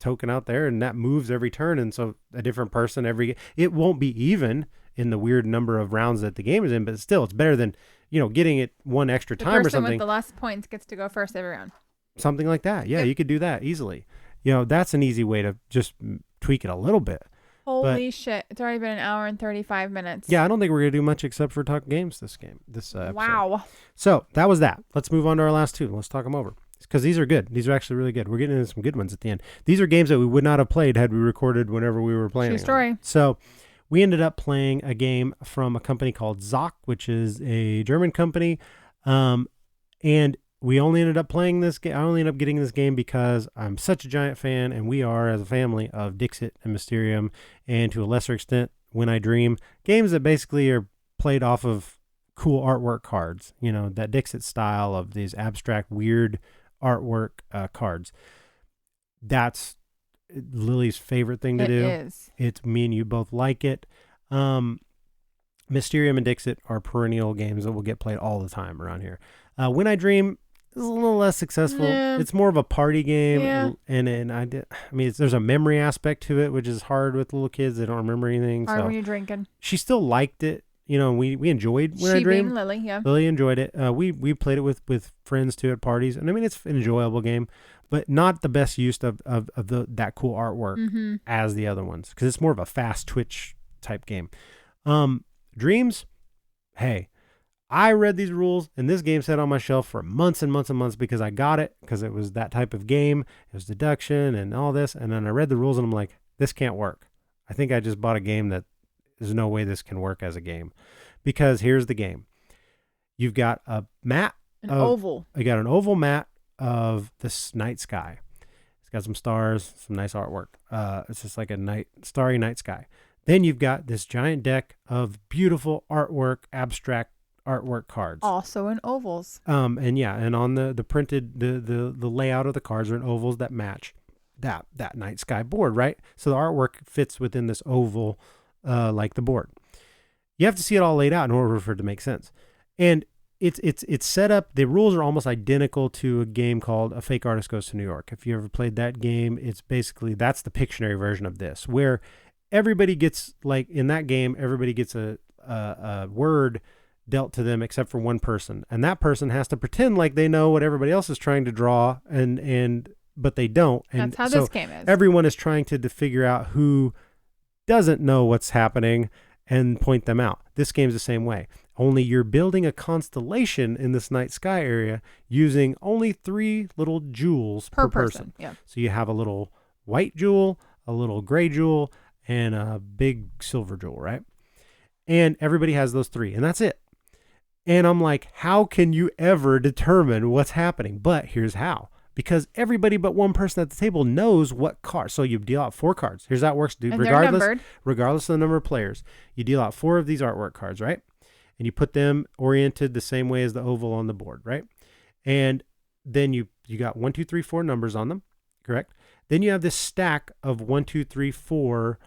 token out there and that moves every turn. And so a different person it won't be even in the weird number of rounds that the game is in, but still it's better than, getting it one extra time or something. The person with the less points gets to go first every round. Something like that. Yeah, you could do that easily. That's an easy way to just tweak it a little bit. Holy shit. It's already been 1 hour and 35 minutes. Yeah, I don't think we're going to do much except for talk games this episode. Wow. So that was that. Let's move on to our last two. Let's talk them over. Because these are good. These are actually really good. We're getting into some good ones at the end. These are games that we would not have played had we recorded whenever we were playing. True story. So we ended up playing a game from a company called Zoc, which is a German company. And we only ended up playing this game. I only ended up getting this game because I'm such a giant fan, and we are as a family, of Dixit and Mysterium, and to a lesser extent, When I Dream. Games that basically are played off of cool artwork cards. That Dixit style of these abstract, weird artwork cards. That's Lily's favorite thing to do. It is. It's me and you both like it. Mysterium and Dixit are perennial games that will get played all the time around here. When I Dream is a little less successful. Yeah. It's more of a party game, Yeah. there's a memory aspect to it, which is hard with little kids. They don't remember anything. Hard So when you're drinking. she still liked it. We enjoyed When I She Dream. being Lily, yeah. Lily enjoyed it. We played it with friends too at parties, and it's an enjoyable game, but not the best use of that cool artwork as the other ones, because it's more of a fast twitch type game. Dreams, hey, I read these rules, and this game sat on my shelf for months and months and months because I got it because it was that type of game. It was deduction and all this, and then I read the rules and I'm like, this can't work. I think I just bought a game that there's no way this can work as a game, because here's the game. You've got a mat. Oval. You got an oval mat of this night sky. It's got some stars, some nice artwork. It's just like a starry night sky. Then you've got this giant deck of beautiful artwork, abstract artwork cards. Also in ovals. And on the printed, the layout of the cards are in ovals that match that night sky board, right? So the artwork fits within this oval, like the board. You have to see it all laid out in order for it to make sense. And it's set up. The rules are almost identical to a game called A Fake Artist Goes to New York. If you ever played that game, it's basically, that's the Pictionary version of this, where everybody gets, like in that game, everybody gets a word dealt to them except for one person, and that person has to pretend like they know what everybody else is trying to draw, but they don't. And that's how so this game is. Everyone is trying to figure out who doesn't know what's happening and point them out. This game's the same way, only you're building a constellation in this night sky area using only 3 little jewels per person. Yeah. So you have a little white jewel, a little gray jewel, and a big silver jewel, right? And everybody has those 3, and that's it. And I'm like, how can you ever determine what's happening? But here's how. Because everybody but one person at the table knows what card. So you deal out 4 cards. Here's how it works, dude. And they're numbered. Regardless of the number of players, you deal out 4 of these artwork cards, right? And you put them oriented the same way as the oval on the board, right? And then you got 1, 2, 3, 4 numbers on them, correct? Then you have this stack of 1, 2, 3, 4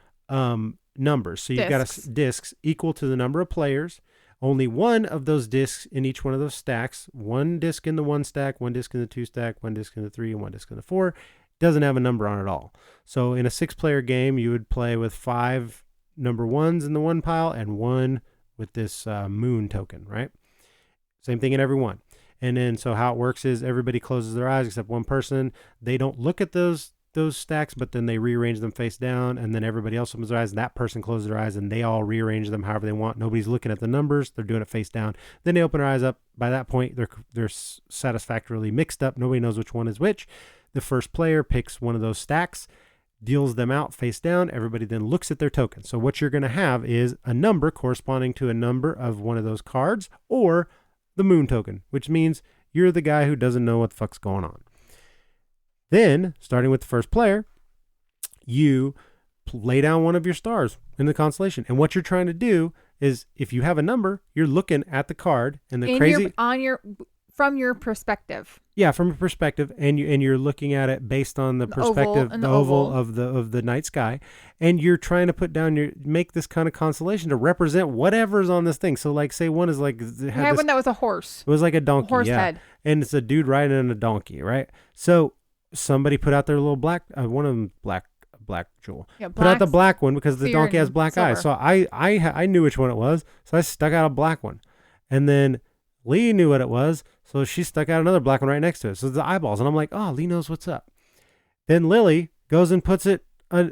numbers. So you've got discs equal to the number of players. Only one of those discs in each one of those stacks, 1 disc in the 1 stack, 1 disc in the 2 stack, 1 disc in the 3, and 1 disc in the 4, doesn't have a number on it at all. So in a 6-player game, you would play with 5 number 1s in the 1 pile and 1 with this moon token, right? Same thing in every one. And then so how it works is everybody closes their eyes except one person. They don't look at those stacks, but then they rearrange them face down, and then everybody else opens their eyes, and that person closes their eyes, and they all rearrange them however they want. Nobody's looking at the numbers. They're doing it face down. Then they open their eyes up. By that point, they're satisfactorily mixed up. Nobody knows which one is which. The first player picks one of those stacks, deals them out face down. Everybody then looks at their token. So what you're going to have is a number corresponding to a number of one of those cards, or the moon token, which means you're the guy who doesn't know what the fuck's going on. Then, starting with the first player, you lay down one of your stars in the constellation. And what you're trying to do is, if you have a number, you're looking at the card, and from your perspective. Yeah, from your perspective, and you're looking at it based on the perspective, the oval of the night sky, and you're trying to make this kind of constellation to represent whatever's on this thing. So, like, say one is like one that was a horse. It was like a donkey, horse head, and it's a dude riding on a donkey, right? So somebody put out their little black, one of them black jewel. Yeah, put out the black one because the donkey has black eyes. So I knew which one it was, so I stuck out a black one, and then Lee knew what it was, so she stuck out another black one right next to it. So the eyeballs, and I'm like, oh, Lee knows what's up. Then Lily goes and puts it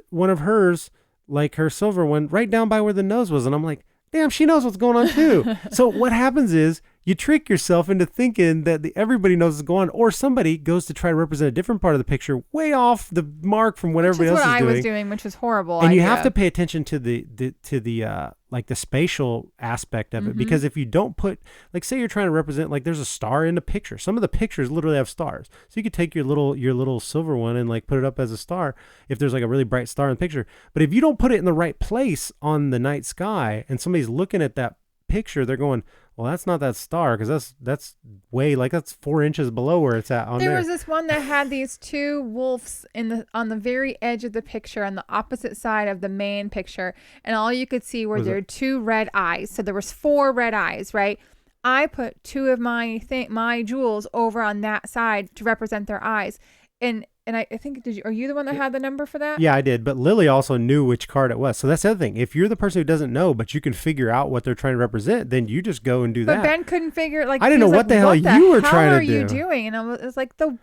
one of hers, like her silver one, right down by where the nose was, and I'm like, damn, she knows what's going on too. So what happens is you trick yourself into thinking that everybody knows what's going on, or somebody goes to try to represent a different part of the picture way off the mark from what everybody else is doing. Which is what I was doing, which was horrible. And you have to pay attention to the like the spatial aspect of it, because if you don't put, like, say you're trying to represent, like, there's a star in the picture. Some of the pictures literally have stars. So you could take your little silver one and, like, put it up as a star if there's, like, a really bright star in the picture. But if you don't put it in the right place on the night sky and somebody's looking at that picture, they're going, well, that's not that star, because that's way, like, that's 4 inches below where it's at on there. There was this one that had these two wolves on the very edge of the picture on the opposite side of the main picture, and all you could see were their two red eyes. So there was 4 red eyes, right? I put 2 of my jewels over on that side to represent their eyes, and I think, are you the one that had the number for that? Yeah, I did. But Lily also knew which card it was. So that's the other thing. If you're the person who doesn't know, but you can figure out what they're trying to represent, then you just go and do that. But Ben couldn't figure, like, I didn't know what the hell you were trying to do. What are you doing? And it was like the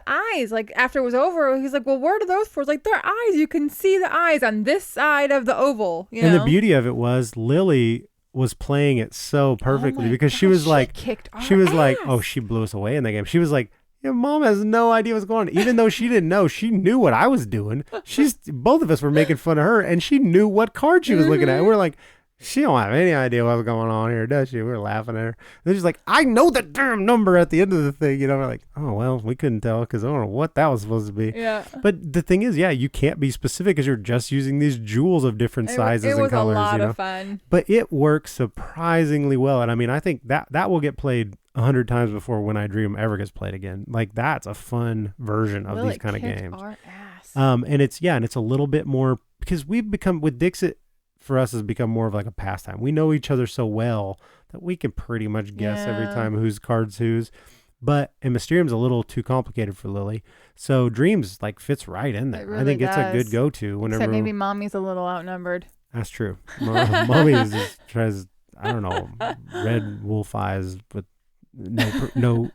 eyes. Like, after it was over, he's like, well, where are those for? It's like, they're eyes. You can see the eyes on this side of the oval. You know? The beauty of it was Lily was playing it so perfectly, because she was like, oh, she blew us away in that game. She was like, yeah, Mom has no idea what's going on. Even though she didn't know, she knew what I was doing. Both of us were making fun of her, and she knew what card she was looking at. And we're like, she don't have any idea what's going on here, does she? We're laughing at her. And she's like, I know the damn number at the end of the thing. You know, we're like, oh, well, we couldn't tell because I don't know what that was supposed to be. Yeah. But the thing is, yeah, you can't be specific because you're just using these jewels of different sizes and colors. It was a lot of fun. But it works surprisingly well. And I mean, I think that will get played 100 times before When I Dream ever gets played again. Like, that's a fun version of these kind of games. Our ass. And it's a little bit more, because we've become, with Dixit, for us, has become more of like a pastime. We know each other so well that we can pretty much guess every time whose card's whose. And Mysterium's a little too complicated for Lily, so Dreams, like, fits right in there. Really, I think it's a good go-to whenever. Except maybe Mommy's a little outnumbered. That's true. Mommy just tries, I don't know, red wolf eyes with no.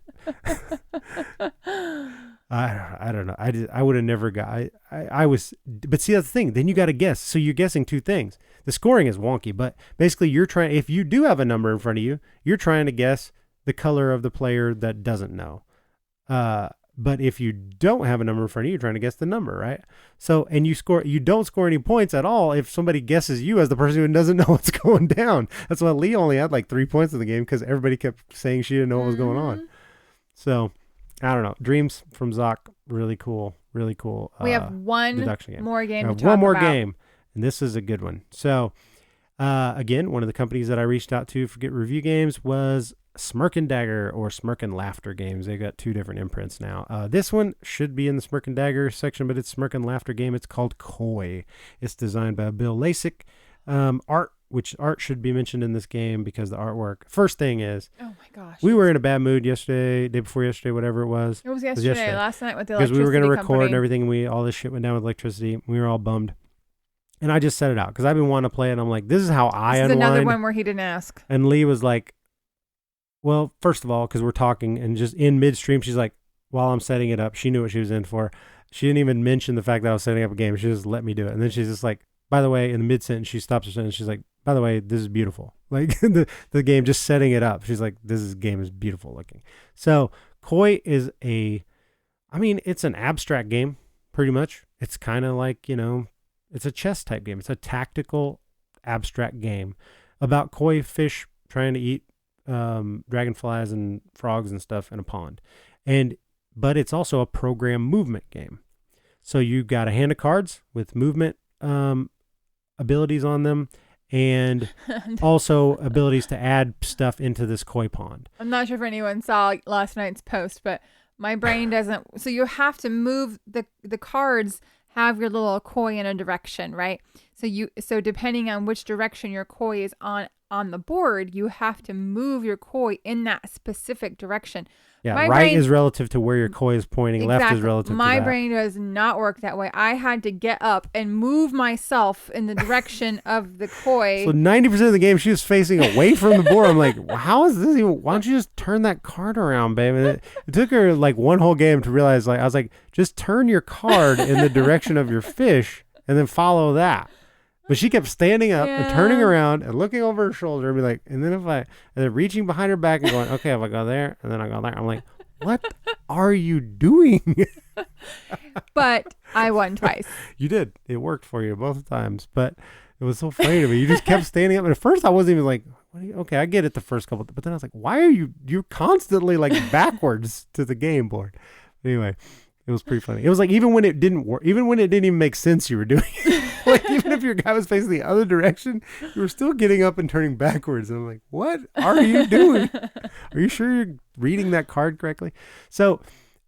I don't know. I would have never got. I was. But see, that's the thing. Then you got to guess. So you're guessing 2 things. The scoring is wonky, but basically you're trying. If you do have a number in front of you, you're trying to guess the color of the player that doesn't know. But if you don't have a number in front of you, you're trying to guess the number, right? So, and you don't score any points at all if somebody guesses you as the person who doesn't know what's going down. That's why Lee only had like 3 points in the game, because everybody kept saying she didn't know what was going on. So, I don't know. Dreams from Zoc, really cool. Really cool. We have one more game to talk about. One more game, and this is a good one. So, again, one of the companies that I reached out to for Get Review Games was Smirk and Dagger, or Smirk and Laughter Games. They got 2 different imprints now. This one should be in the Smirk and Dagger section, but it's Smirk and Laughter game. It's called Koi. It's designed by Bill Lasik. Art should be mentioned in this game because the artwork. First thing is, oh my gosh, we were in a bad mood yesterday, day before yesterday, whatever it was. It was yesterday. Last night with the electricity because we were going to record company. And everything. And all this shit went down with electricity. We were all bummed. And I just set it out because I've been wanting to play it. And I'm like, this is how I unwind. This is another one where he didn't ask. And Lee was like, Well, first of all, because we're talking and just in midstream, she's like, while I'm setting it up, she knew what she was in for. She didn't even mention the fact that I was setting up a game. She just let me do it. And then she's just like, by the way, in the mid sentence, she stops her sentence. She's like, by the way, this is beautiful. Like the game, just setting it up. She's like, game is beautiful looking. So Koi is it's an abstract game, pretty much. It's kind of like, it's a chess type game. It's a tactical abstract game about koi fish trying to eat dragonflies and frogs and stuff in a pond. But it's also a program movement game. So you got a hand of cards with movement abilities on them, and also abilities to add stuff into this koi pond. I'm not sure if anyone saw last night's post, but my brain doesn't. So you have to move the cards. Have your little koi in a direction, right? So depending on which direction your koi is on the board, you have to move your koi in that specific direction. Yeah, right is relative to where your koi is pointing. Exactly. Left is relative to that. My brain does not work that way. I had to get up and move myself in the direction of the koi. So 90% of the game, she was facing away from the board. I'm like, how is this even? Why don't you just turn that card around, babe? And it took her like one whole game to realize, I was like, just turn your card in the direction of your fish and then follow that. But she kept standing up and turning around and looking over her shoulder and be like, and then reaching behind her back and going, okay, if I go there and then I go there. I'm like, what are you doing? But I won twice. You did. It worked for you both times. But it was so funny to me. You just kept standing up. And at first I wasn't even like, okay, I get it the first couple. But then I was like, why are you're constantly like backwards to the game board? Anyway. It was pretty funny. It was like even when it didn't work, even when it didn't even make sense, you were doing it. Like even if your guy was facing the other direction, you were still getting up and turning backwards. And I'm like, what are you doing? Are you sure you're reading that card correctly? So,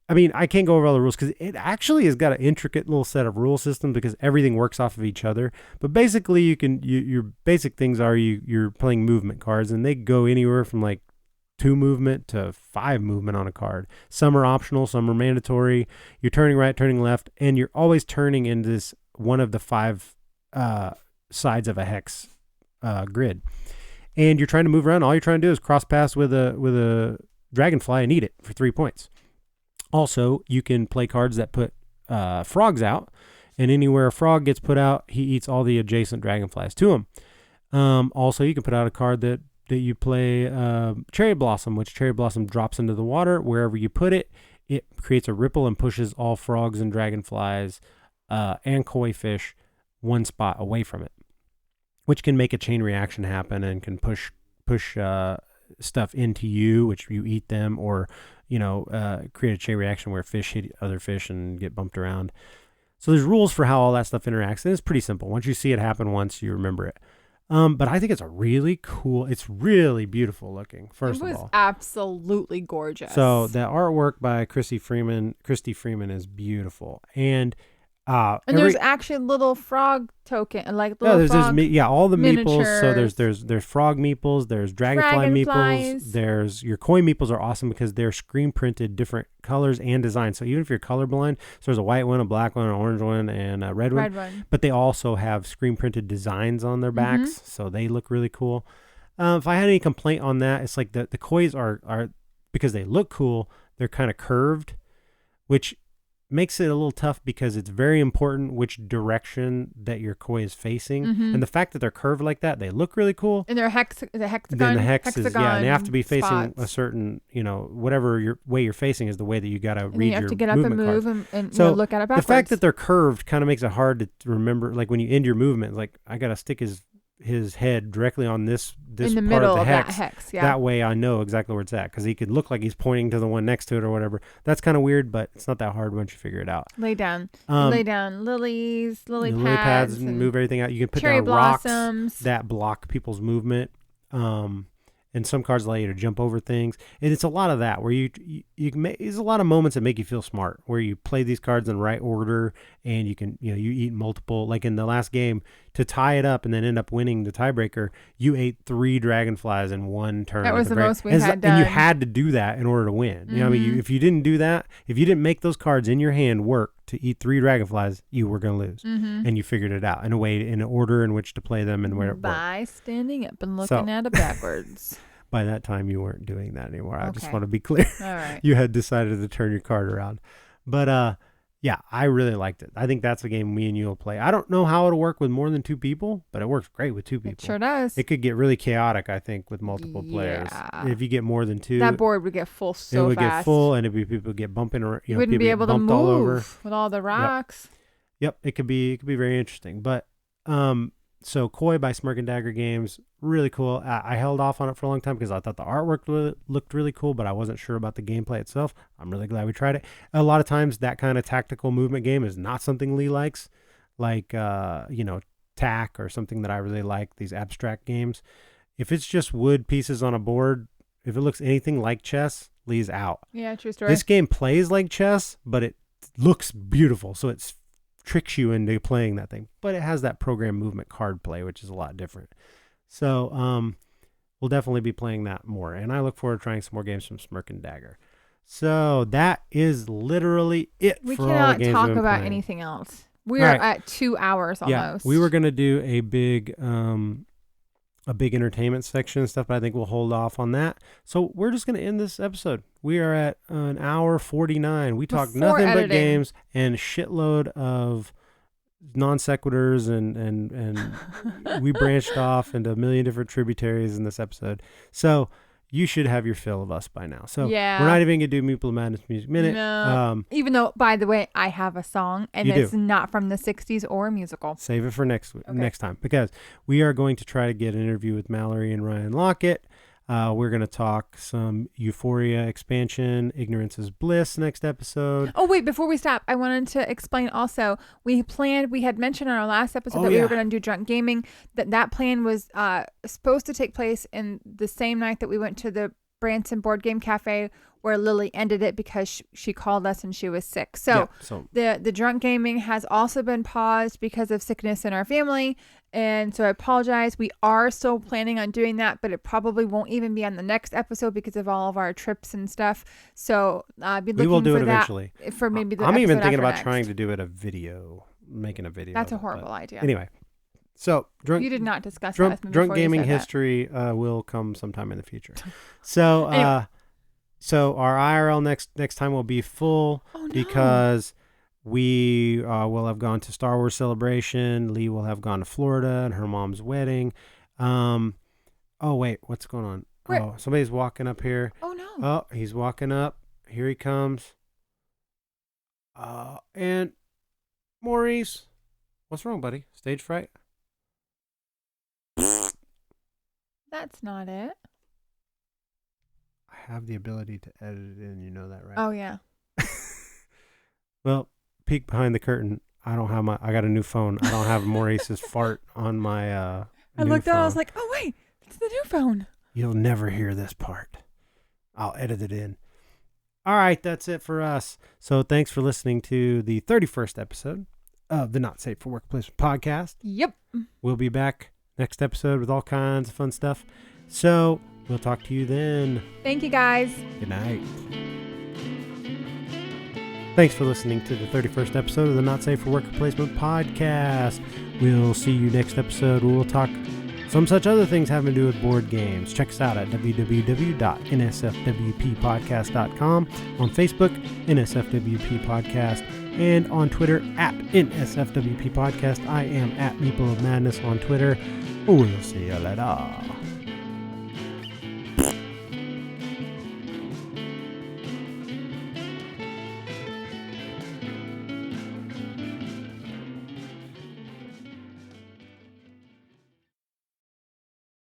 I can't go over all the rules because it actually has got an intricate little set of rule system because everything works off of each other. But basically, your basic things are you're playing movement cards, and they go anywhere from like 2 movement to 5 movement on a card. Some are optional, some are mandatory. You're turning right, turning left, and you're always turning in this one of the 5 sides of a hex grid. And you're trying to move around. All you're trying to do is cross paths with a dragonfly and eat it for 3 points. Also, you can play cards that put frogs out, and anywhere a frog gets put out, he eats all the adjacent dragonflies to him. Also, you can put out a card that you play Cherry Blossom, which Cherry Blossom drops into the water. Wherever you put it, it creates a ripple and pushes all frogs and dragonflies and koi fish one spot away from it, which can make a chain reaction happen and can push stuff into you, which you eat them, or create a chain reaction where fish hit other fish and get bumped around. So there's rules for how all that stuff interacts, and it's pretty simple. Once you see it happen once, you remember it. But I think it's it's really beautiful looking, first of all. It was absolutely gorgeous. So the artwork by Christy Freeman is beautiful. And there's actually little frog token, like little frog all the miniatures. Meeples. So there's frog meeples, there's dragonfly meeples, there's your koi meeples are awesome because they're screen printed different colors and designs. So even if you're colorblind, so there's a white one, a black one, an orange one, and a red one. But they also have screen printed designs on their backs, so they look really cool. If I had any complaint on that, it's like the kois are because they look cool, they're kind of curved, which makes it a little tough because it's very important which direction that your koi is facing. And the fact that they're curved like that, they look really cool. And they're hexagon. Then the hex is, and they have to be facing spots. a certain, whatever way you're facing is the way that you got to read your movement. You have to get up and move and look at it backwards. The fact that they're curved kind of makes it hard to remember. Like when you end your movement, like I got to stick his head directly on this in the part middle of the hex. That hex, yeah. That way I know exactly where it's at because he could look like he's pointing to the one next to it or whatever. That's kind of weird, but it's not that hard once you figure it out. Lay down lily pads and move everything out. You can put cherry down blossoms rocks that block people's movement. And some cards allow you to jump over things. And it's a lot of that where there's a lot of moments that make you feel smart where you play these cards in the right order and you can, you eat multiple, like in the last game to tie it up and then end up winning the tiebreaker. You ate 3 dragonflies in one turn. That was the most we had done. And you had to do that in order to win. If you didn't do that, if you didn't make those cards in your hand work to eat 3 dragonflies, you were going to lose. And you figured it out in an order in which to play them and where it worked. By standing up and looking at it backwards. By that time, you weren't doing that anymore. I just Okay. want to be clear. All right. You had decided to turn your card around. But yeah, I really liked it. I think that's a game me and you will play. I don't know how it'll work with more than 2 people, but it works great with 2 people. It sure does. It could get really chaotic, I think, with multiple players. Yeah. If you get more than 2, That board would get full so it would fast. get full, and it'd be people get bumping around. You know, wouldn't people be get able to bumped all over. move with all the rocks. Yep, it could be very interesting. But so Koi by Smirk and Dagger Games, really cool. I held off on it for a long time because I thought the artwork looked really cool, but I wasn't sure about the gameplay itself. I'm really glad we tried it. A lot of times that kind of tactical movement game is not something Lee likes, like TAC or something that I really like, these abstract games. If it's just wood pieces on a board, if it looks anything like chess, Lee's out. Yeah, true story. This game plays like chess, but it looks beautiful, so it tricks you into playing that thing. But it has that program movement card play, which is a lot different. So we'll definitely be playing that more, and I look forward to trying some more games from Smirk and Dagger. So that is literally it. We for all the cannot games talk we've been about playing. anything else. We All are right. at 2 hours almost. Yeah, we were gonna do a big entertainment section and stuff, but I think we'll hold off on that. So we're just gonna end this episode. We are at an hour 49. We talked Before nothing but editing. games and shitload of non sequiturs, and we branched off into a million different tributaries in this episode. So you should have your fill of us by now. So Yeah. we're not even gonna do Meeple Madness Music Minute. No. Even though, by the way, I have a song and You do. it's not from the 60s or a musical. Save it for next Okay. time, because we are going to try to get an interview with Mallory and Ryan Lockett. We're going to talk some Euphoria expansion, Ignorance is Bliss next episode. Oh, wait, before we stop, I wanted to explain also, we had mentioned on our last episode that we yeah. were going to do drunk gaming, that plan was supposed to take place in the same night that we went to the Branson Board Game Cafe, where Lily ended it because she called us and she was sick. So the drunk gaming has also been paused because of sickness in our family. And so I apologize. We are still planning on doing that, but it probably won't even be on the next episode because of all of our trips and stuff. So I'll be looking we will do for it that eventually. for maybe the I'm even episode thinking after about next. trying to do it making a video. That's a of it, horrible but idea. Anyway, so You did not discuss that with me drunk before you gaming said that. history will come sometime in the future. So Anyway. so our IRL next time will be full Oh, no. because we will have gone to Star Wars Celebration. Lee will have gone to Florida and her mom's wedding. Oh wait, what's going on? Where? Oh, somebody's walking up here. Oh, no. Oh, he's walking up. Here he comes. And Maurice, what's wrong, buddy? Stage fright? That's not it. I have the ability to edit it in. You know that, right? Oh, yeah. Well, peek behind the curtain. I got a new phone. I don't have Maurice's fart on my I new looked out. I was phone. like, oh, wait. It's the new phone. You'll never hear this part. I'll edit it in. All right, that's it for us. So thanks for listening to the 31st episode of the Not Safe for Workplace podcast. Yep. We'll be back next episode with all kinds of fun stuff. So we'll talk to you then. Thank you, guys. Good night. Thanks for listening to the 31st episode of the Not Safe for Work Placement podcast. We'll see you next episode. We'll talk some such other things having to do with board games. Check us out at www.nsfwppodcast.com, on Facebook, NSFWP Podcast, and on Twitter at NSFWP Podcast. I am at Meeple of Madness on Twitter. We'll see you later.